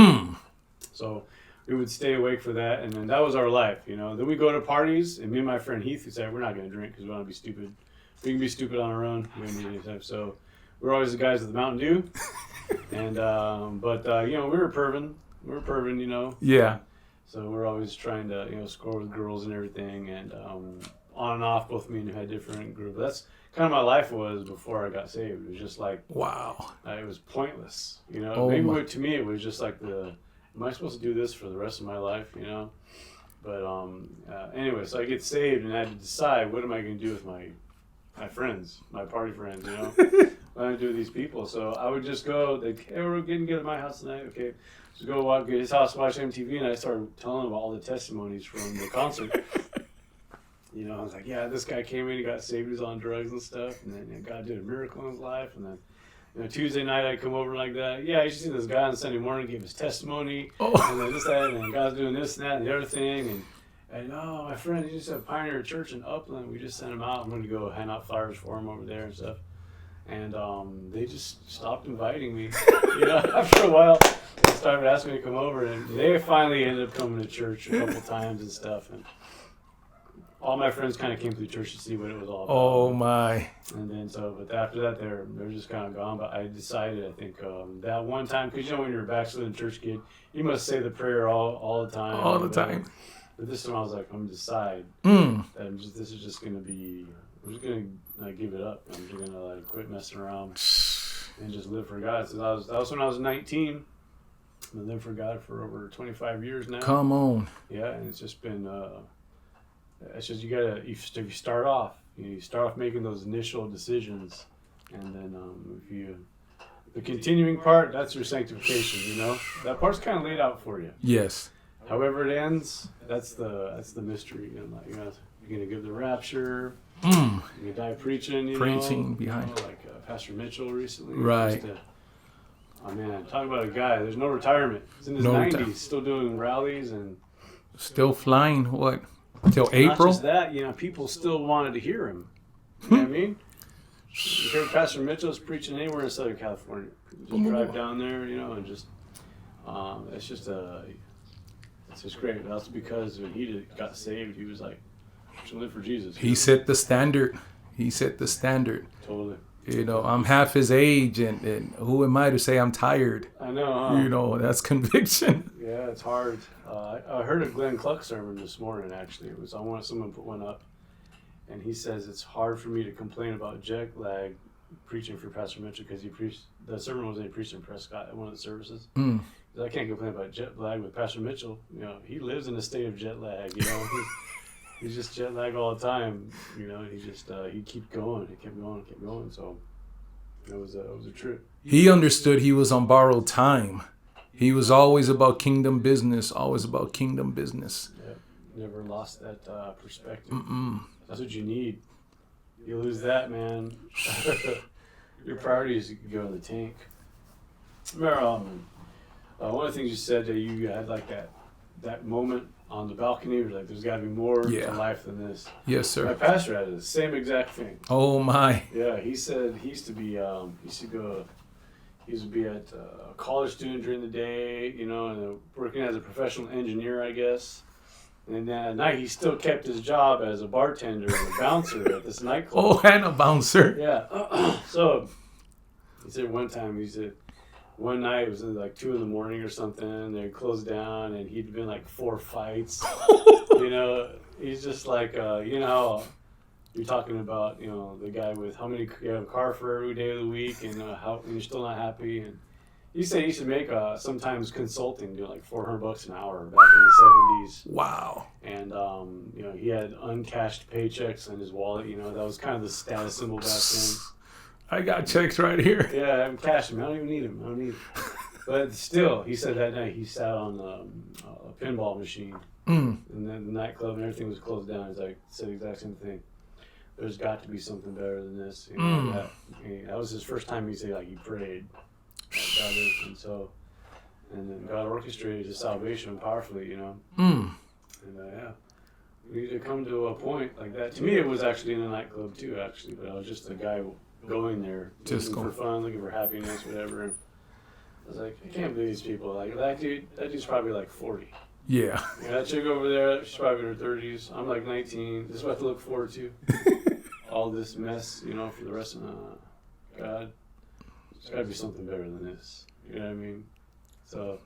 So we would stay awake for that, and then that was our life, you know. Then we go to parties, and me and my friend Heath would say, we're not going to drink because we want to be stupid. We can be stupid on our own. We don't need any time. So we're always the guys with the Mountain Dew. And but you know, we were perving, you know. Yeah. So we're always trying to, you know, score with girls and everything, and on and off, both me and him had different groups. That's kind of my life was before I got saved. It was just like, wow, it was pointless, you know. Oh Maybe to me it was just like the am I supposed to do this for the rest of my life, you know? But anyway, so I get saved, and I had to decide, what am I going to do with my friends, my party friends, you know? What am I going to do with these people? So I would just go, like, hey, we're getting together at my house tonight, okay. So go walk to his house, watch MTV, and I started telling him about all the testimonies from the concert. You know, I was like, yeah, this guy came in, he got saved, he was on drugs and stuff, and then God did a miracle in his life, and then, you know, Tuesday night I'd come over like that. Yeah, you should see this guy on Sunday morning give his testimony, and then this, that, and then God's doing this and that and the other thing, and oh, my friend, he just had Pioneer Church in Upland. We just sent him out. I'm going to go hand out flyers for him over there and stuff. And they just stopped inviting me. You know, after a while, they started asking me to come over, and they finally ended up coming to church a couple times and stuff. And all my friends kind of came to the church to see what it was all about. Oh my! And then but after that, they're just kind of gone. But I decided, I think that one time, because you know when you're a backslidden church kid, you must say the prayer all the time. All the time. But this time I was like, I'm gonna decide that this is just gonna be. I'm just gonna give it up. I'm just gonna like quit messing around and just live for God. So that was when I was 19. I've lived for God for over 25 years now. Come on. Yeah, and it's just been. It's just you start off. You start off making those initial decisions, and then the continuing part, that's your sanctification. You know, that part's kind of laid out for you. Yes. However it ends, that's the mystery. You know, you're gonna give the rapture. You're gonna die preaching. Preaching behind. Like Pastor Mitchell recently. Right. Oh man, talk about a guy. There's no retirement. He's in his 90s, still doing rallies and still flying. What? Till April? Not just that, you know, people still wanted to hear him. You know what I mean? You hear Pastor Mitchell's preaching anywhere in Southern California. Just drive down there, you know, and just, it's just great. That's because when he got saved, he was like, I should live for Jesus. He set the standard. He set the standard. Totally. You know, I'm half his age, and who am I to say I'm tired? I know, huh? You know, that's conviction. Yeah, it's hard. I heard a Glenn Cluck sermon this morning, actually. It was someone put one up, and he says it's hard for me to complain about jet lag preaching for Pastor Mitchell because the sermon was he preached in Prescott at one of the services. I can't complain about jet lag with Pastor Mitchell. You know, he lives in a state of jet lag. You know, he's just jet lag all the time. You know, he just he kept going. He kept going. So it was a trip. He understood he was on borrowed time. He was always about kingdom business. Always about kingdom business. Yeah, never lost that perspective. That's what you need. You lose that, man. Your priorities go in the tank. Remember, one of the things you said that you had like that moment on the balcony, you're like, there's got to be more to life than this. Yes, sir. My pastor had the same exact thing. Oh my. Yeah, he said he used to be at a college student during the day, you know, and working as a professional engineer, I guess. And then at night, he still kept his job as a bartender and a bouncer at this nightclub. Oh, and a bouncer. Yeah. So he said one night it was like 2 a.m. or something. They closed down, and he'd been like 4 fights. You know, he's just like, you know, how you're talking about, you know, the guy with how many you have a car for every day of the week, and how and you're still not happy. And he said he should make sometimes consulting, do like $400 an hour back in the 70s. Wow. And you know, he had uncashed paychecks in his wallet. You know, that was kind of the status symbol back then. I got checks right here. Yeah, I'm cashing them. I don't even need them. But still, he said that night he sat on a pinball machine, and then the nightclub and everything was closed down. He's like, said the exact same thing. There's got to be something better than this. You know, that was his first time he said like he prayed. And then God orchestrated his salvation powerfully. You know. And yeah. We need to come to a point like that. To me, it was actually in a nightclub too, actually. But I was just a guy going there, just looking for fun, looking for happiness, whatever. And I was like, I can't believe these people. Like that dude's probably like 40. Yeah. That chick over there, she's probably in her 30s. I'm like 19. This is what I have to look forward to. All this mess, you know, for the rest of God. There's got to be something better than this. You know what I mean? So.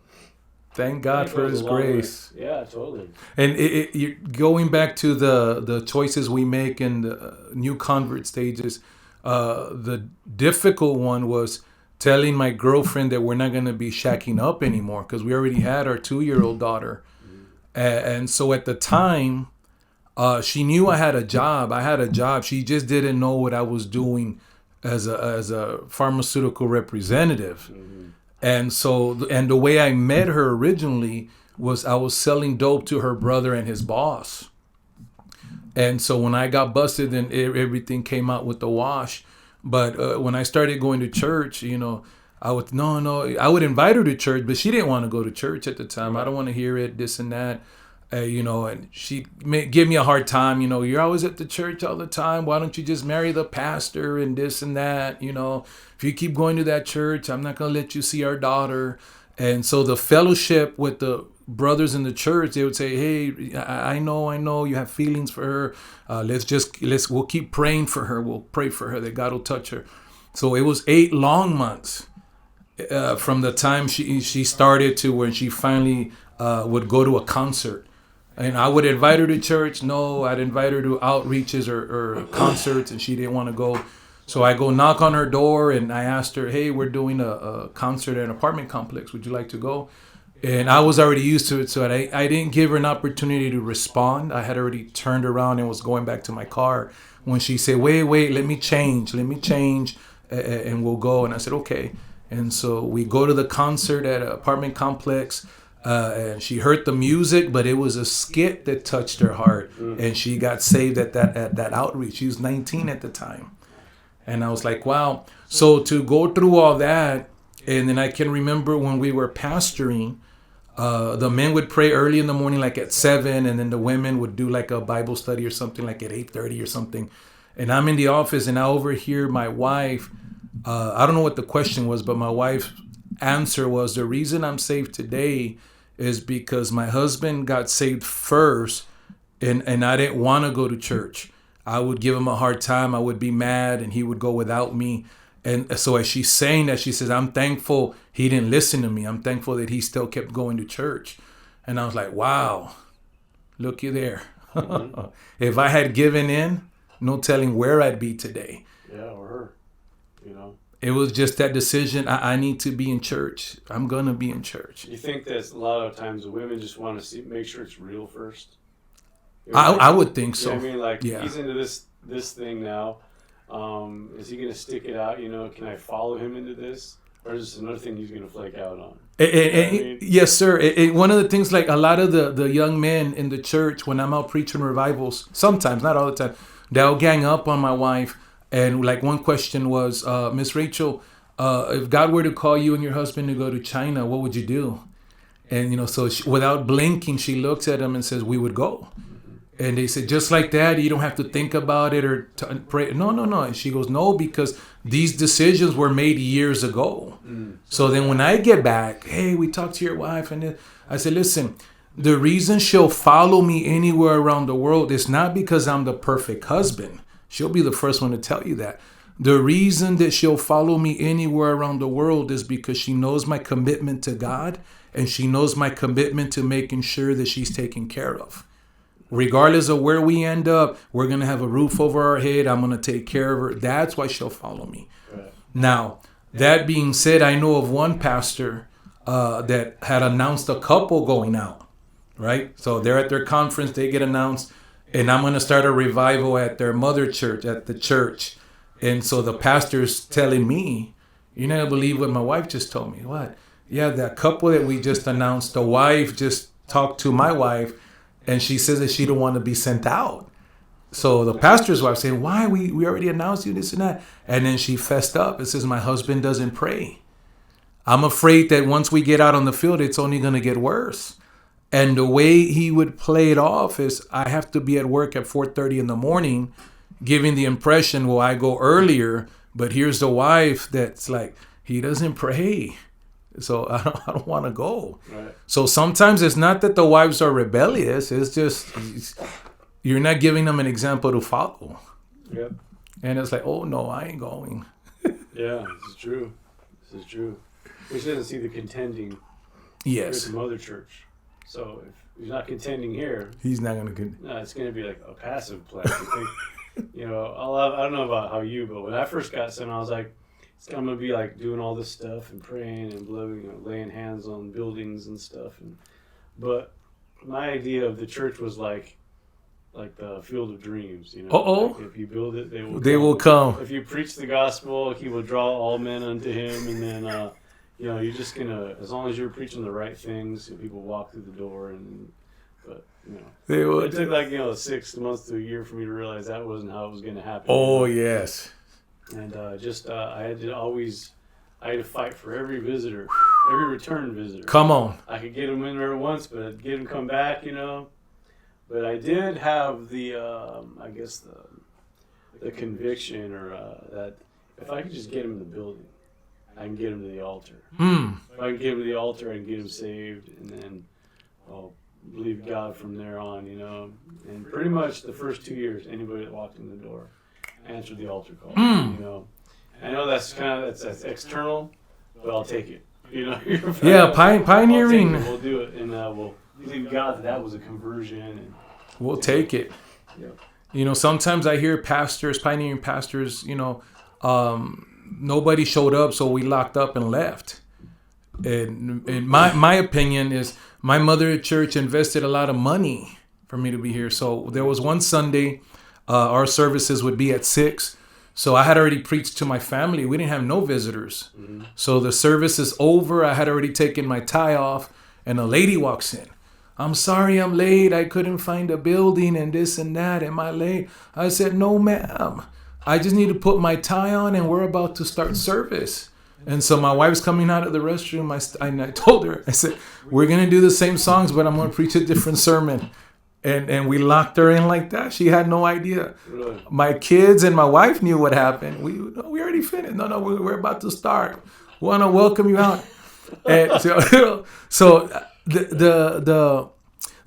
Thank God for His grace. Yeah, totally. And you're going back to the choices we make in the new convert stages, the difficult one was telling my girlfriend that we're not going to be shacking up anymore because we already had our 2-year-old daughter. And so at the time, she knew I had a job. I had a job. She just didn't know what I was doing as a pharmaceutical representative. And so, and the way I met her originally was I was selling dope to her brother and his boss. And so when I got busted, then everything came out with the wash. But when I started going to church, I would I would invite her to church, but she didn't want to go to church at the time. I don't want to hear it, this and that. And she'd give me a hard time. You're always at the church all the time. Why don't you just marry the pastor and this and that? If you keep going to that church, I'm not going to let you see our daughter. And so the fellowship with the brothers in the church, they would say, hey, I know you have feelings for her. We'll keep praying for her. We'll pray for her that God will touch her. So it was 8 long months from the time she started to when she finally would go to a concert. And I would invite her to church. No, I'd invite her to outreaches or concerts, and she didn't want to go. So I go knock on her door, and I asked her, hey, we're doing a concert at an apartment complex. Would you like to go? And I was already used to it, so I didn't give her an opportunity to respond. I had already turned around and was going back to my car when she said, wait, let me change, and we'll go. And I said, okay. And so we go to the concert at an apartment complex. And she heard the music, but it was a skit that touched her heart, and she got saved at that outreach. She was 19 at the time, and I was like, wow. So to go through all that, and then I can remember when we were pastoring, the men would pray early in the morning, like at 7, and then the women would do like a Bible study or something like at 8:30 or something. And I'm in the office, and I overhear my wife. I don't know what the question was, but my wife's answer was, the reason I'm saved today is because my husband got saved first, and I didn't want to go to church. I would give him a hard time. I would be mad, and he would go without me. And so as she's saying that, she says, I'm thankful he didn't listen to me. I'm thankful that he still kept going to church. And I was like, wow, looky there. If I had given in, no telling where I'd be today. Yeah, or her, It was just that decision. I need to be in church. I'm going to be in church. You think that a lot of times the women just want to make sure it's real first? I would think so. He's into this thing now. Is he going to stick it out? Can I follow him into this? Or is this another thing he's going to flake out on? Yes, sir. One of the things, like a lot of the young men in the church, when I'm out preaching revivals, sometimes, not all the time, they'll gang up on my wife. And like one question was, Miss Rachel, if God were to call you and your husband to go to China, what would you do? And, so without blinking, she looks at him and says, we would go. And they said, just like that, you don't have to think about it or pray. No. And she goes, no, because these decisions were made years ago. So then when I get back, hey, we talked to your wife. And I said, listen, the reason she'll follow me anywhere around the world is not because I'm the perfect husband. She'll be the first one to tell you that. The reason that she'll follow me anywhere around the world is because she knows my commitment to God, and she knows my commitment to making sure that she's taken care of. Regardless of where we end up, we're going to have a roof over our head. I'm going to take care of her. That's why she'll follow me. Right. Now, that being said, I know of one pastor that had announced a couple going out, right? So they're at their conference, they get announced. And I'm going to start a revival at their mother church, at the church. And so the pastor's telling me, you're not going to believe what my wife just told me. What? Yeah, that couple that we just announced, the wife just talked to my wife, and she says that she don't want to be sent out. So the pastor's wife saying, why? We already announced you this and that. And then she fessed up and says, my husband doesn't pray. I'm afraid that once we get out on the field, it's only going to get worse. And the way he would play it off is I have to be at work at 4:30 in the morning, giving the impression, well, I go earlier, but here's the wife that's like, he doesn't pray. So I don't want to go. Right. So sometimes it's not that the wives are rebellious. It's just you're not giving them an example to follow. Yep. And it's like, oh, no, I ain't going. Yeah, this is true. Which doesn't see the contending. Yes. From other church. So if he's not contending here, he's not going to. No, it's going to be like a passive play. I don't know about how you, but when I first got sent, I was like, I'm gonna be like doing all this stuff and praying and blowing, laying hands on buildings and stuff. But my idea of the church was like the field of dreams. Like if you build it, they will come. If you preach the gospel, he will draw all men unto him, and then you're just gonna, as long as you're preaching the right things, people walk through the door. It took like 6 months to a year for me to realize that wasn't how it was going to happen. Oh yes. And I had to fight for every visitor, every return visitor. Come on. I could get them in there once, but I'd get them come back, But I did have the conviction, or that if I could just get them in the building, I can get them to the altar. If I can get them to the altar, I can get them saved, and then I'll believe God from there on, And pretty much the first 2 years, anybody that walked in the door answered the altar call. I know that's that's external, but I'll take it. Pioneering. We'll do it, and we'll believe God that was a conversion, and we'll take it. Yeah. Sometimes I hear pastors, pioneering pastors, nobody showed up, so we locked up and left. And my opinion is, my mother at church invested a lot of money for me to be here. So there was one Sunday, our services would be at 6. So I had already preached to my family. We didn't have no visitors. Mm-hmm. So the service is over. I had already taken my tie off, and a lady walks in. I'm sorry I'm late. I couldn't find a building and this and that. Am I late? I said, no, ma'am. I just need to put my tie on, and we're about to start service. And so my wife's coming out of the restroom. I told her, I said, we're going to do the same songs, but I'm going to preach a different sermon. And we locked her in like that. She had no idea. Really? My kids and my wife knew what happened. We already finished. No, we're about to start. We want to welcome you out. And so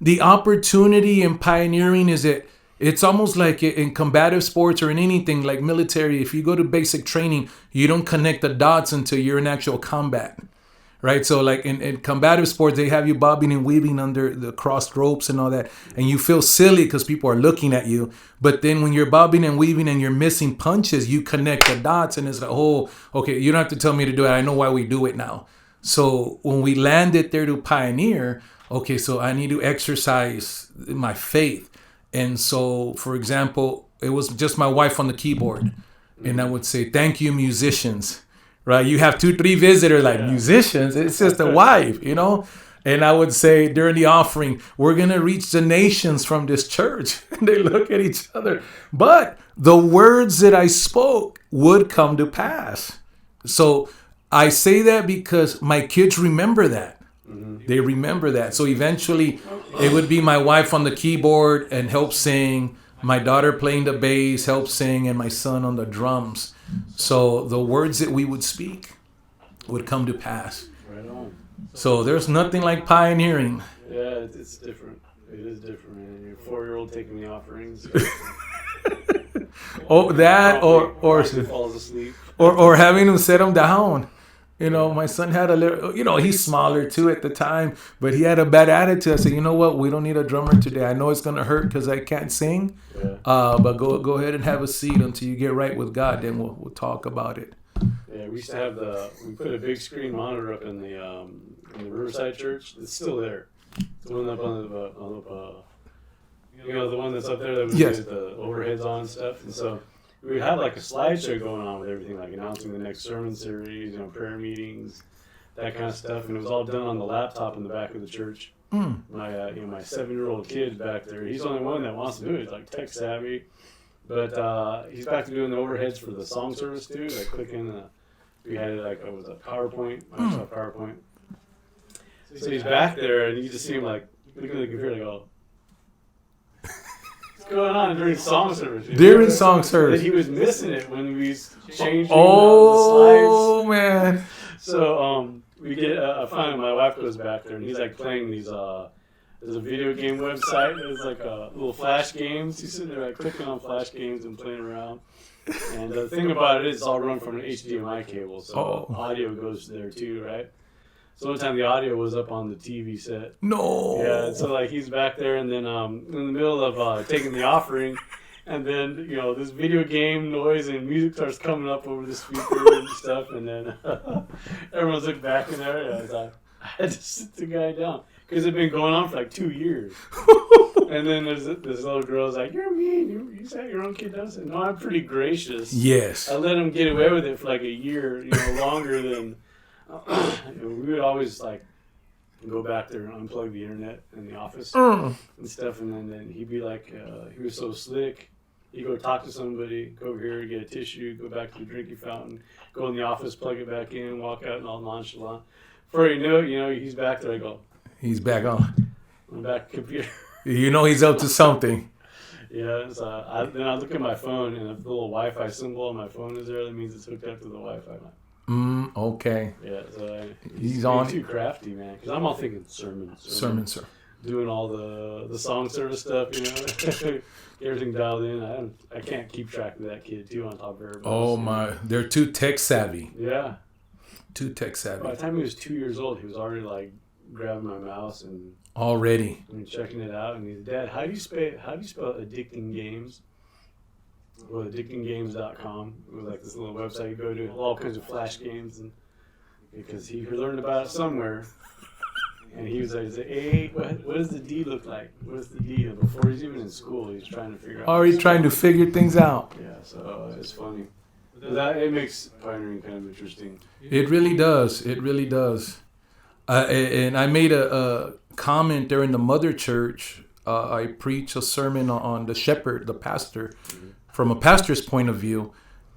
the opportunity in pioneering is that it's almost like in combative sports or in anything like military. If you go to basic training, you don't connect the dots until you're in actual combat, right? So like in combative sports, they have you bobbing and weaving under the crossed ropes and all that. And you feel silly because people are looking at you. But then when you're bobbing and weaving and you're missing punches, you connect the dots, and it's like, oh, okay, you don't have to tell me to do it. I know why we do it now. So when we landed there to pioneer, okay, so I need to exercise my faith. And so, for example, it was just my wife on the keyboard. And I would say, thank you, musicians, right? You have 2-3 visitors, like musicians. It's just a wife, And I would say during the offering, we're going to reach the nations from this church. And they look at each other. But the words that I spoke would come to pass. So I say that because my kids remember that. Mm-hmm. They remember that. So eventually it would be my wife on the keyboard and help sing, my daughter playing the bass, help sing, and my son on the drums. So the words that we would speak would come to pass. Right on. So there's nothing like pioneering. Yeah, it's different. It is different, man. Your 4-year-old taking the offerings. or falls asleep. Or having them set them down. My son had a little, he's smaller too at the time, but he had a bad attitude. I said, you know what? We don't need a drummer today. I know it's going to hurt because I can't sing. Yeah. But go ahead and have a seat until you get right with God. Then we'll talk about it. Yeah, we used to have we put a big screen monitor up in the Riverside church. It's still there. It's the one up on the one that's up there that we did the overheads on and stuff. And so we had like a slideshow going on with everything, like announcing the next sermon series, prayer meetings, that kind of stuff. And it was all done on the laptop in the back of the church. My 7-year-old kid back there, he's the only one that wants to do it. He's like tech savvy. But he's back to doing the overheads for the song service too, like clicking. We had it it was a PowerPoint, Microsoft PowerPoint. So he's back there, and you just see him like looking at the computer, like, oh, what's going on during song service? During song service, he was missing it when we changed the slides. Oh man! So we get. Finally, my wife goes back there, and he's like playing these. There's a video game website. There's like little flash games. He's sitting there like clicking on flash games and playing around. And the thing about it is it's all run from an HDMI cable, so audio goes there too, right? So one time the audio was up on the TV set. No. Yeah, so like he's back there, and then in the middle of taking the offering, And then, this video game noise and music starts coming up over the speaker and stuff. And then everyone's looking back in there. And I had to sit the guy down because it'd been going on for like 2 years. And then there's this little girl's like, "You're mean. You sat your own kid down." I said, "No, I'm pretty gracious." Yes. I let him get away with it for like a year, longer than we would always like go back there and unplug the internet in the office and stuff. And then he'd be like, he was so slick. He'd go talk to somebody, go over here, get a tissue, go back to the drinking fountain, go in the office, plug it back in, walk out and all nonchalant. Before you knew it, he's back there. I go, he's back on. I'm back computer. He's up to something. Yeah, so then I look at my phone, and if the little Wi-Fi symbol on my phone is there, that means it's hooked up to the Wi-Fi. Okay. Yeah, so he's on. Too crafty, man. Because I'm all thinking sermon, sir. Doing all the song service stuff, Get everything dialed in. I can't keep track of that kid too on top of everybody. Oh my, they're too tech savvy. Yeah. Too tech savvy. By the time he was 2 years old, he was already like grabbing my mouse and checking it out. And he's, "Dad, how do you spell addicting games?" Well, addictinggames.com. It was like this little website you go to, all kinds of flash games, and because he learned about it somewhere. And he was like, "Hey, what does the D look like? What is the D?" And before he's even in school, he's trying to figure out. Already trying to figure things out. Yeah, so it's funny. It makes pioneering kind of interesting. It really does. It really does. And I made a comment there in the mother church. I preach a sermon on the shepherd, the pastor, from a pastor's point of view.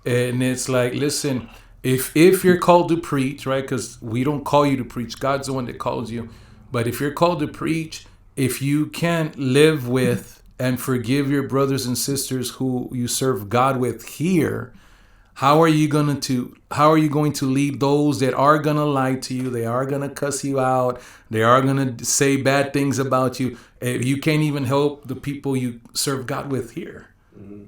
And it's like, listen, if you're called to preach, right? Because we don't call you to preach. God's the one that calls you. But if you're called to preach, if you can't live with and forgive your brothers and sisters who you serve God with here, how are you going to lead those that are going to lie to you? They are going to cuss you out. They are going to say bad things about you. If you can't even help the people you serve God with here. Mm-hmm.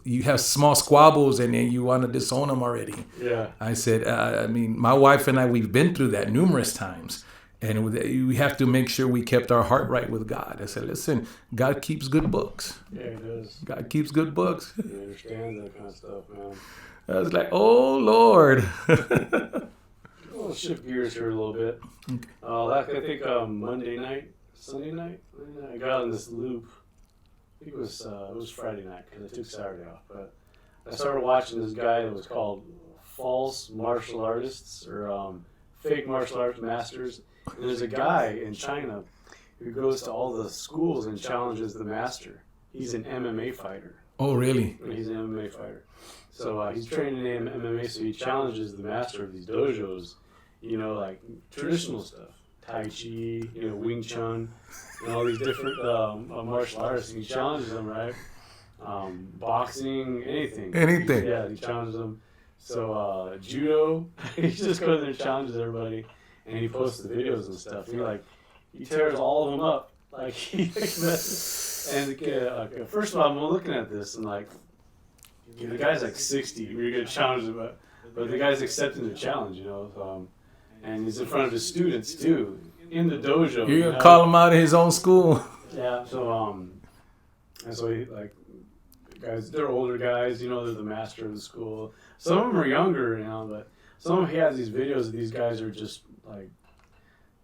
You have small squabbles and then you want to disown them already. Yeah. I said, my wife and I, we've been through that numerous times. And we have to make sure we kept our heart right with God. I said, listen, God keeps good books. Yeah, he does. God keeps good books. He understands that kind of stuff, man. I was like, oh, Lord. We'll shift gears here a little bit. Okay. I think Sunday night, I got in this loop. I think it was Friday night because I took Saturday off. But I started watching this guy that was called False Martial Artists or Fake Martial Arts Masters. And there's a guy in China who goes to all the schools and challenges the master. He's an MMA fighter. Oh, really? He's an MMA fighter. So he's training in MMA, so he challenges the master of these dojos, like traditional stuff. Tai Chi, Wing Chun, and all these different martial arts. And he challenges them, right? Boxing, anything. Yeah, he challenges them. So judo, he just goes there and challenges everybody. And he posts the videos and stuff. He tears all of them up. Like he messes. And first of all, I'm looking at this and the guy's like 60. You're gonna challenge him, but the guy's accepting the challenge, and he's in front of his students too in the dojo. You're gonna call him out of his own school. Yeah. So and so he guys, they're older guys. They're the master of the school. Some of them are younger, but some of them he has these videos of these guys are just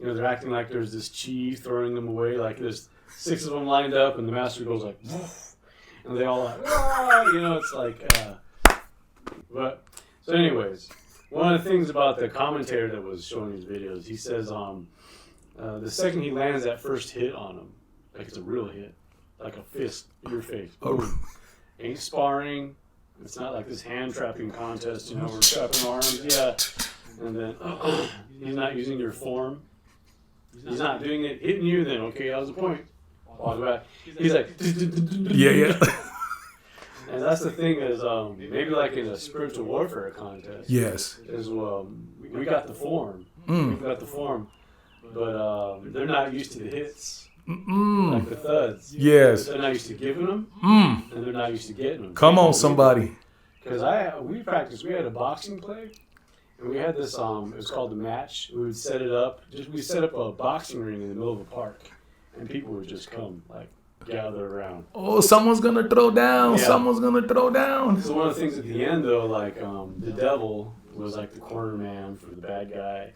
they're acting like there's this chi throwing them away. Like there's 6 of them lined up, and the master goes like, woof, and they all it's like. But so, anyways, one of the things about the commentator that was showing these videos, he says, the second he lands that first hit on him, like it's a real hit, like a fist in your face, boom. Ain't sparring. It's not like this hand trapping contest, we're trapping arms, yeah. And then he's not using your form. He's not doing it, hitting you, then okay, that was the point. Walk back. He's like, yeah. And that's the thing is, maybe like in a spiritual warfare contest. Yes. Is we got the form. We got the form, but they're not used to the hits. Like the thuds. Yes. They're not used to giving them, and they're not used to getting them. Come on, somebody. Because we practiced. We had a boxing play, and we had this. It was called the match. We would set it up. We set up a boxing ring in the middle of a park, and people would just come. Like gather around. Oh, someone's gonna throw down. Yeah. Someone's gonna throw down. So one of the things at the end, though, like the devil was like the corner man for the bad guy,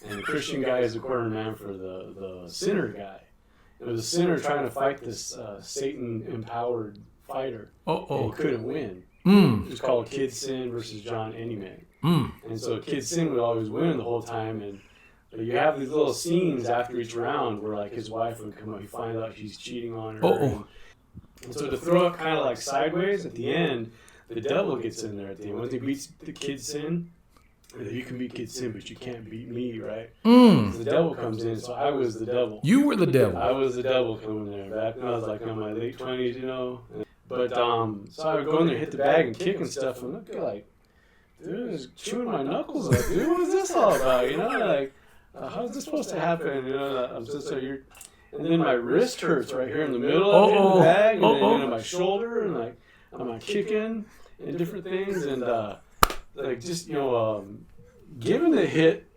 and the Christian guy is the corner man for the sinner guy. It was a sinner trying to fight this Satan-empowered fighter, and he couldn't win. It was called Kid Sin versus John Anyman. And so Kid Sin would always win the whole time, and you have these little scenes after each round where like his wife would come up, you find out he's cheating on her. And so to throw it kind of like sideways at the end, the devil gets in there at the end. Once he beats the Kid Sin, you can beat Kid Sin, but you can't beat me, right? So the devil comes in, so I was the devil. You were the devil. I was the devil coming there. Back when I was like in my late 20s, you know. But so I would go in there, hit the bag and kick and stuff, and look like, dude, it's chewing my knuckles up. Dude, what is this all about? You know, like, how's this supposed to happen? You know, I'm just so you're, and then my wrist hurts right here in the middle of the bag, and then my shoulder, and like I'm kicking and different things, and like just giving the hit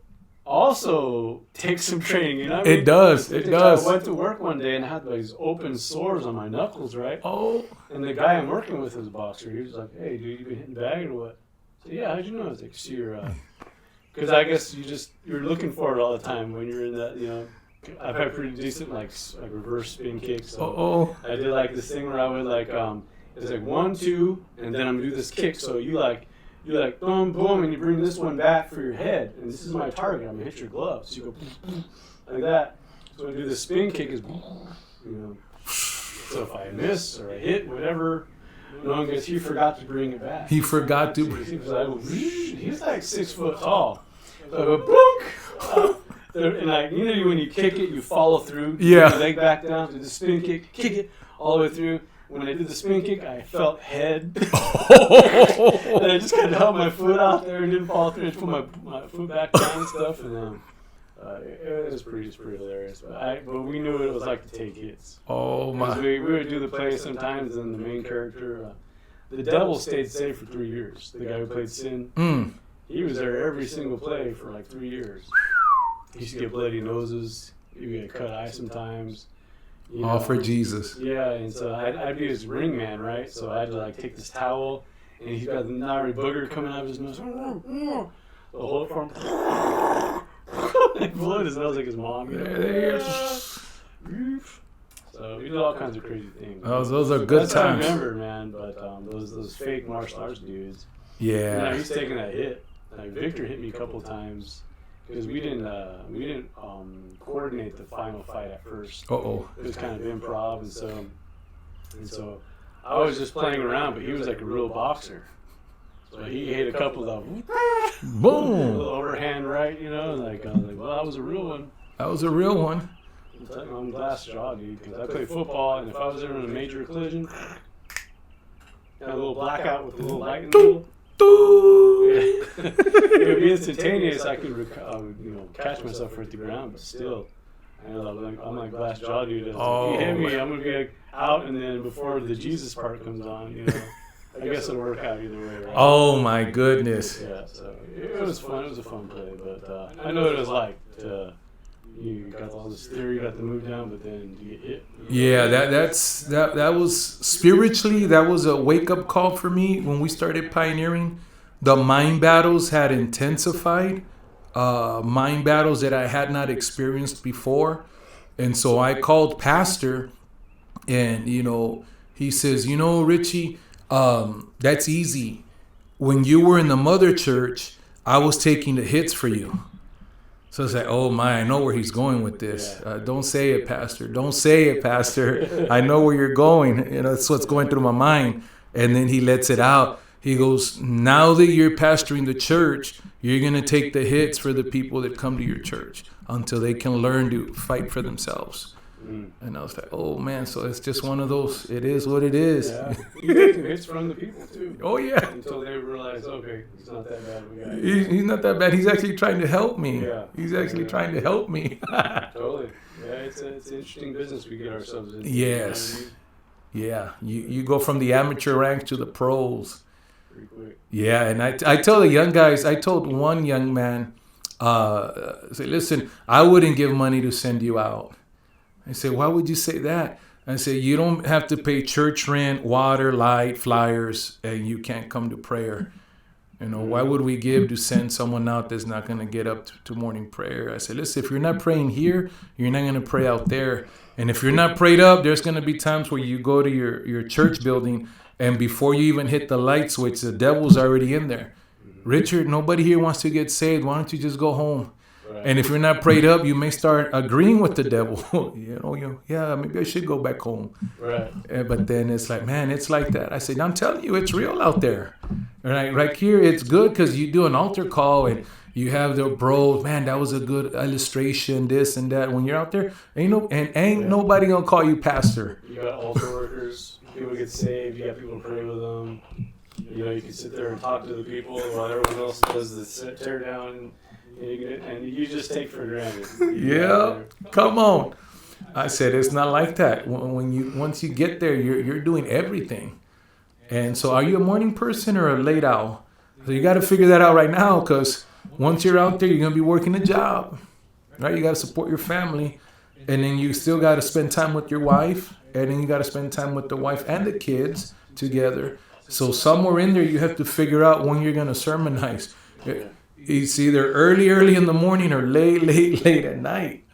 also takes some training. You know, what I mean? It does. It does. I went to work one day and I had these open sores on my knuckles, right? Oh. And the guy I'm working with was a boxer. He was like, "Hey, dude, you been hitting the bag or what?" I said, "Yeah, how'd you know?" I was like, "See, because I guess you're looking for it all the time when you're in that, you know." I've had pretty decent like reverse spin kicks. So I did like this thing where I would like it's like 1, 2, and then I'm gonna do this kick. So you like boom, boom, and you bring this one back for your head, and this is my target. I'm gonna hit your glove. So you go boom, boom, like that. So when I do the spin kick is, you know. So if I miss or I hit whatever, no one gets. He forgot to bring it back. He forgot to. He's like 6 foot tall. So I go boom. And like, you know, when you kick it, you follow through. Yeah. Your leg back down to the spin kick it all the way through. When I did the spin kick, I felt head. And I just kind of held my foot out there and didn't fall through. I just put my foot back down and stuff. And it was pretty hilarious. But we knew what it was like to take hits. Oh, my. We would do the play sometimes, and the main character, the devil stayed safe for 3 years. The guy who played Sin. He was there every single play for like 3 years. He used to get bloody noses. He would get cut eye sometimes. You know, all for Jesus. Yeah, and so I'd be his ring man, right? So I'd like take this towel, and he's got the gnarly booger coming out of his nose. I'll hold it for him. And blow his nose like his mom. You know? So we did all kinds of crazy things. Oh, those are good That's times. What I remember, man. But those fake martial arts dudes. Yeah. You know, he's taking that hit. Like Victor hit me a couple times. Because we didn't coordinate the final fight at first. It was kind of improv, and so I was just playing around, but he was like a real boxer. So he hit a couple of boom, a little overhand right, you know, and like I was like, well, that was a real one. That was a real one. I'm glass jaw, dude, because I played football, and if I was ever in a major collision, a little blackout with a little light in the middle. It would be instantaneous. I could, catch myself right to the ground, but still, I'm like glass jaw dude. If you hit me, I'm gonna be like out, and then before the Jesus part comes on, you know, I guess it'll work out either way. Right? Oh my goodness! Yeah, so it was fun. It was a fun play, but I know what it was like. You got all this theory, you got the move down, but then you get hit. Yeah, that was spiritually, that was a wake up call for me when we started pioneering. The mind battles had intensified, mind battles that I had not experienced before, and so I called Pastor, and he says, Richie, that's easy. When you were in the mother church, I was taking the hits for you. So it's like, oh my, I know where he's going with this. Don't say it, Pastor. Don't say it, Pastor. I know where you're going. That's what's going through my mind. And then he lets it out. He goes, now that you're pastoring the church, you're going to take the hits for the people that come to your church until they can learn to fight for themselves. And I was like, oh man, so it's just one of those, it is what it is. Yeah. You take the hits from the people too. Oh yeah. Until they realize, okay, he's not that bad of a guy. He's not that bad. He's actually trying to help me. Yeah. He's actually trying to help me. Totally. Yeah, it's an interesting business we get ourselves into. Yes. Yeah. You go from the amateur ranks to the pros. Pretty quick. Yeah, and I tell the young guys, I told one young man, say, listen, I wouldn't give money to send you out. I said, why would you say that? I said, you don't have to pay church rent, water, light, flyers, and you can't come to prayer. Why would we give to send someone out that's not going to get up to morning prayer? I said, listen, if you're not praying here, you're not going to pray out there. And if you're not prayed up, there's going to be times where you go to your church building, and before you even hit the light switch, the devil's already in there. Richard, nobody here wants to get saved. Why don't you just go home? Right. And if you're not prayed up, you may start agreeing with the devil. Yeah, maybe I should go back home. Right. But then it's like, man, it's like that. I said, I'm telling you, it's real out there. Right here, it's good because you do an altar call and you have the bro, man, that was a good illustration, this and that. When you're out there, ain't nobody gonna call you pastor. You got altar workers, people get saved, you got people to pray with them. You can sit there and talk to the people while everyone else does the tear down, and you just take for granted. Yeah, come on. I said it's not like that. Once you get there, you're doing everything. And so, are you a morning person or a late owl? So you got to figure that out right now, because once you're out there, you're gonna be working a job, right? You got to support your family, and then you still got to spend time with your wife, and then you got to spend time with the wife and the kids together. So somewhere in there, you have to figure out when you're going to sermonize. It's either early in the morning or late at night.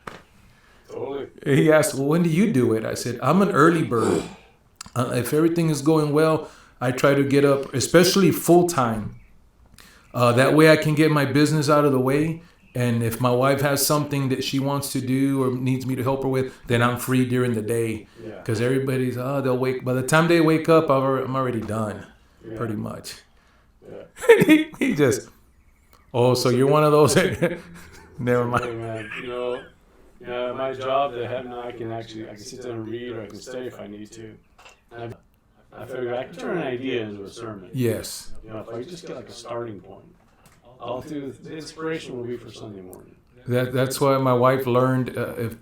Totally. He asked, well, when do you do it? I said, I'm an early bird. If everything is going well, I try to get up, especially full time. That way I can get my business out of the way. And if my wife has something that she wants to do or needs me to help her with, then I'm free during the day. Because everybody's, they'll wake. By the time they wake up, I'm already done, pretty much. Yeah. he just, so you're one of those. Never mind. Hey, man, my job that I have now, I can sit down and read, or I can study if I need to. And I figure I can turn an idea into a sermon. Yes. If I just get like a starting point. All through the inspiration will be for Sunday morning. That's why my wife learned. If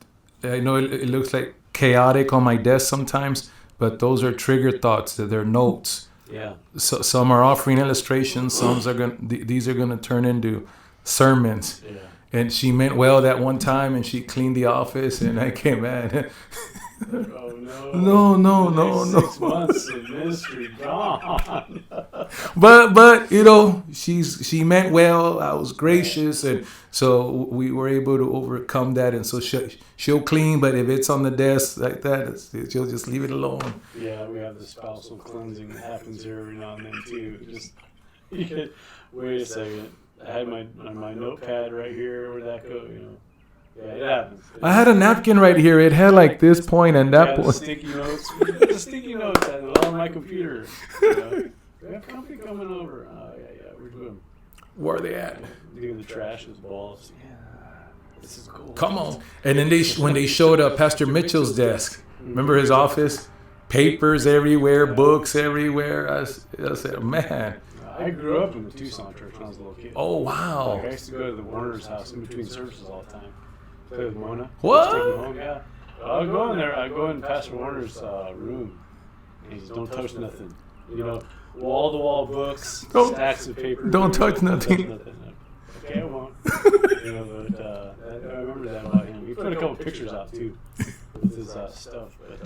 I know it looks like chaotic on my desk sometimes, but those are trigger thoughts. They're notes. Yeah. So some are offering illustrations. These are gonna turn into sermons. Yeah. And she meant well that one time, and she cleaned the office, and I came in. Oh no! No! 6 months of ministry gone. But she meant well. I was gracious, and so we were able to overcome that. And so she'll clean, but if it's on the desk like that, she'll just leave it alone. Yeah, we have the spousal cleansing that happens here every now and then too. Wait a second. I had my notepad right here. Where'd that go? Yeah, it happens. I had a napkin right here. It had like this point and that point. The sticky notes. The sticky notes on my computer. We have company coming over. Yeah. We're doing. Where are they at? Doing the trash as balls. Yeah, this is cool. Come on. And then when they showed up Pastor Mitchell's desk, remember his office? Papers everywhere, books everywhere. I said, man. I grew up in the Tucson church when I was a little kid. Oh, wow. I used to go to the Warner's house in between services all the time. Play with Mona. What? Take him home, yeah. I'll go in there. I go in Pastor Warner's room. And he says, don't touch nothing. Wall-to-wall books, stacks of paper. Don't touch nothing. Okay, I won't. But I remember that about him. He put a couple pictures out, too, with his stuff. But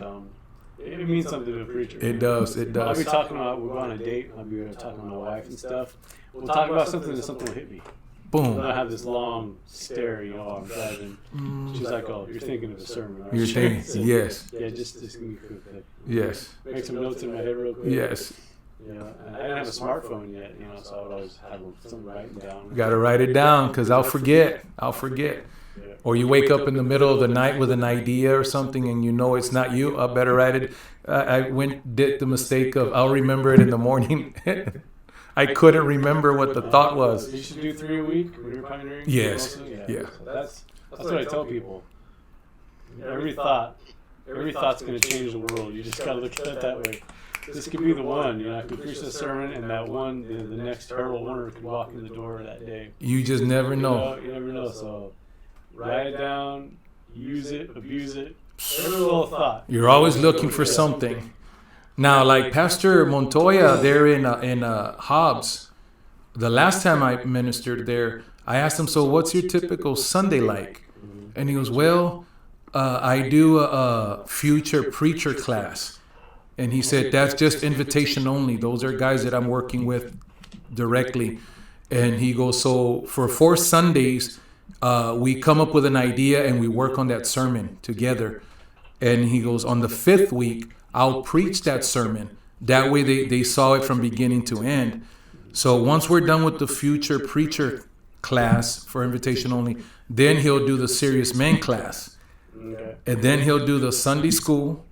it means something to a preacher. It does. I'll be talking about, we'll go on a date. I'll be talking to my wife and stuff. We'll talk about something and something will hit me. Boom. I have this long stare, while I'm driving. She's like, you're thinking of a sermon, right? You're thinking, so, yes. Yeah, just give me a quick bit. Yes. Make some notes in my head real quick. Yes. And I didn't have a smartphone yet, so I would always have something writing down. Got to write it down, because I'll forget. Yeah. Or you wake up in the middle of the night with an idea or something, and it's not you. I better write it. I did the mistake of I'll remember it in the morning. I couldn't remember what the thought was. You should do 3 a week when you're pioneering. Yes. Yeah. So that's what I tell people. Every thought's going to change the world. You just got to look at it that way. This could be the one. I could preach the sermon, and that one, the next Harold Warner could walk in the door that day. You just never know. You never know. So write it down, use it, abuse it. Every little thought. You're always looking for something. Now, like Pastor Montoya there in Hobbs, the last time I ministered there, I asked him, so what's your typical Sunday like? And he goes, well, I do a future preacher class. And he said, that's just invitation only. Those are guys that I'm working with directly. And he goes, so for 4 Sundays, we come up with an idea and we work on that sermon together. And he goes, on the 5th week, I'll preach that sermon. That way they saw it from beginning to end. So once we're done with the future preacher class for invitation only, then he'll do the serious men class. And then he'll do the Sunday school.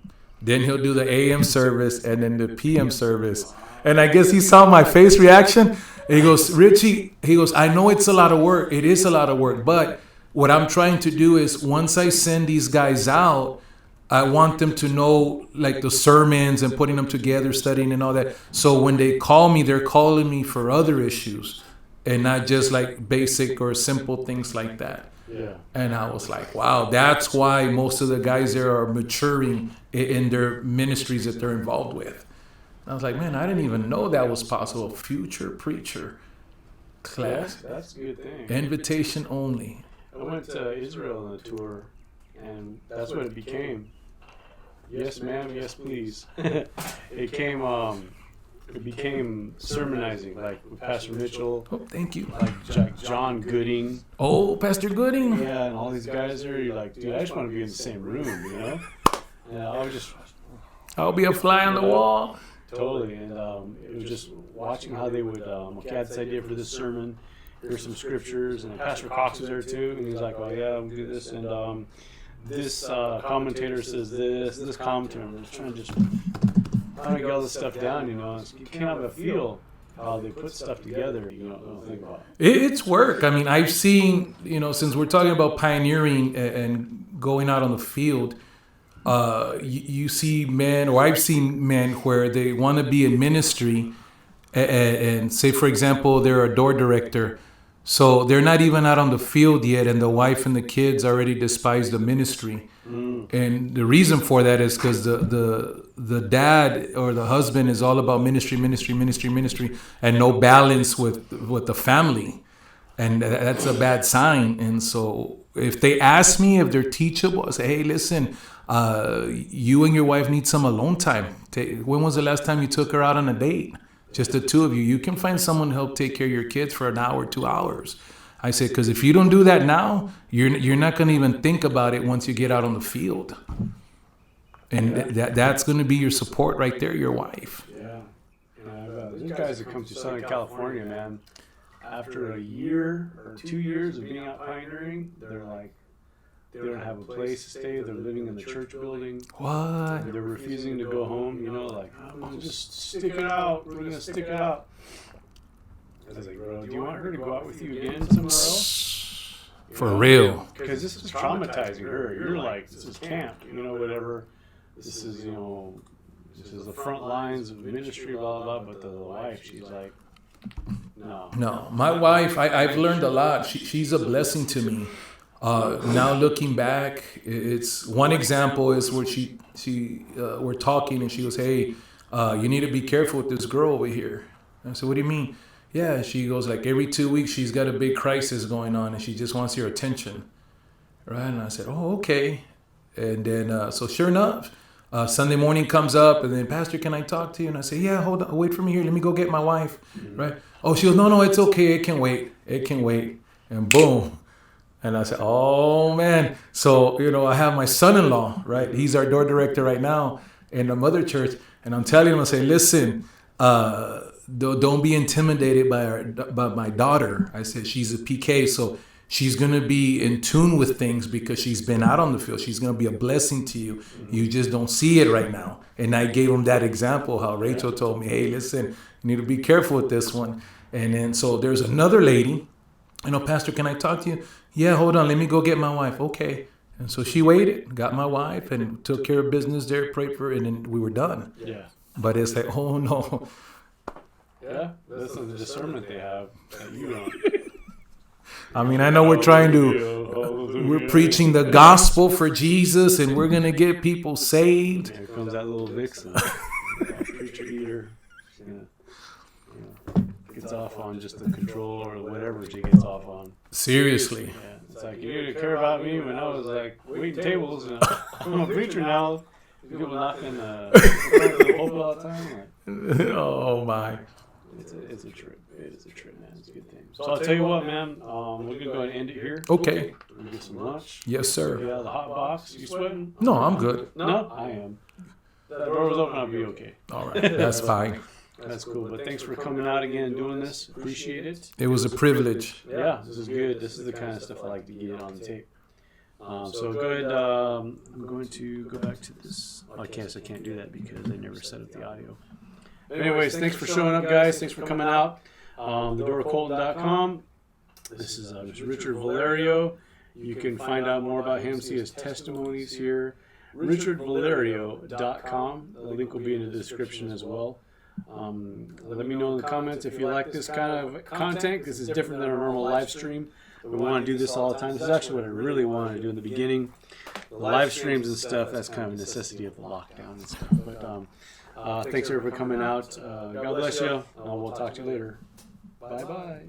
Then he'll do the AM service and then the PM service. And I guess he saw my face reaction. And he goes, Richie, he goes, I know it's a lot of work. It is a lot of work. But what I'm trying to do is once I send these guys out, I want them to know like the sermons and putting them together, studying and all that. So when they call me, they're calling me for other issues and not just like basic or simple things like that. Yeah. And I was like, wow, that's why most of the guys there are maturing in their ministries that they're involved with. I was like, man, I didn't even know that was possible. Future preacher class. Yeah, that's a good thing. Invitation only. I went to Israel on a tour, and that's what it became. Yes, ma'am. Yes, please. It became sermonizing, like with Pastor Mitchell. Oh, thank you. Like John Gooding. Oh, Pastor Gooding. Yeah, and all these guys there. You're like, dude, I just want to be in the same room, you know? And I'll be a fly on the wall. Totally. And it was just watching how they would, okay, I had this idea for this sermon. Here's some scriptures. And Pastor Cox was there too. And he's like, oh, yeah, I'm going to do this. And this commentator says this commentator. I'm just trying to get all this stuff down, you know. You can't have a feel how they put stuff together, you know, don't think about it. It's work. I mean, I've seen, you know, since we're talking about pioneering and going out on the field, you see men, or I've seen men where they want to be in ministry and say, for example, they're a door director. So they're not even out on the field yet, and the wife and the kids already despise the ministry. And the reason for that is because the dad or the husband is all about ministry, and no balance with the family. And that's a bad sign. And so if they ask me if they're teachable, I say, hey, listen, you and your wife need some alone time. When was the last time you took her out on a date? Just the two of you. You can find someone to help take care of your kids for an hour, 2 hours. I said, because if you don't do that now, you're not going to even think about it once you get out on the field. And that's going to be your support right there, your wife. Yeah. These guys that come to Southern California, man, after a year or 2 years of being out pioneering, they're like, they don't have a place to stay. They're living in the church building. What? They're refusing to go home, you know, like, oh, just stick it out. We're going to stick it out. I was like, bro, do you want her to go out with you again somewhere else? For real. Because this is traumatizing her. You're like, this is camp, you know, whatever. This is, you know, this is the front lines of ministry, blah, blah, blah. But the wife, she's like, no. No, my wife, I've learned a lot. She's a blessing to me. Now looking back, it's one example is where we're talking and she goes, hey, you need to be careful with this girl over here. I said, what do you mean? Yeah, she goes, like every 2 weeks she's got a big crisis going on and she just wants your attention. Right? And I said, oh, okay. And then, so sure enough, Sunday morning comes up and then, Pastor, can I talk to you? And I say, yeah, hold on, wait for me here. Let me go get my wife. Right? Oh, she goes, no, it's okay. It can wait. It can wait. And boom. And I said, oh, man. So, you know, I have my son-in-law, right? He's our door director right now in the mother church. And I'm telling him, I say, listen, don't be intimidated by my daughter. I said, she's a PK, so she's going to be in tune with things because she's been out on the field. She's going to be a blessing to you. You just don't see it right now. And I gave him that example, how Rachel told me, hey, listen, you need to be careful with this one. And then so there's another lady, you know, Pastor, can I talk to you? Yeah, hold on, let me go get my wife. Okay. And so she waited, got my wife, and took care of business there, prayed for her, and then we were done. Yeah. But it's like, oh, no. Yeah, that's the discernment they have that you don't. I mean, I know we're preaching the gospel for Jesus, and we're going to get people saved. Here comes that little vixen, preacher eater. Gets off on just the control or whatever she gets off on. Seriously. It's like, you didn't care about me when I was like waiting tables, and I'm a preacher now. People knocking the pulpit all the time. Like, Oh my. It's a trip. It is a trip, man. It's a good thing. So I'll tell you what, man. We're gonna go ahead and end it here. Okay. We're gonna get some lunch. Yes, sir. Get out of the hot box. You sweating? No, I'm good. No, I am. The door was open. I'll be okay. All right, that's fine. That's cool. But thanks for coming out again and doing this. Appreciate it. It was a privilege. Yeah, this is good. This is the kind of stuff I like to get on the tape. So go ahead. I'm going to go back to this. I can't do that because I never set up the audio. Anyways, thanks for showing up, guys. Thanks for coming out. TheDoorColton.com. This is Mr. Richard Valerio. You can find out more about him, see his testimonies here. RichardValerio.com. The link will be in the description as well. Let me know in the comments if you like this kind of content. This is different than our normal live stream. We want to do this all the time. This is actually what I really wanted to do in the beginning. The live streams and stuff, that's kind of a necessity of the lockdown and stuff. But thanks everybody for coming out. God bless you. We'll talk to you later. Bye-bye.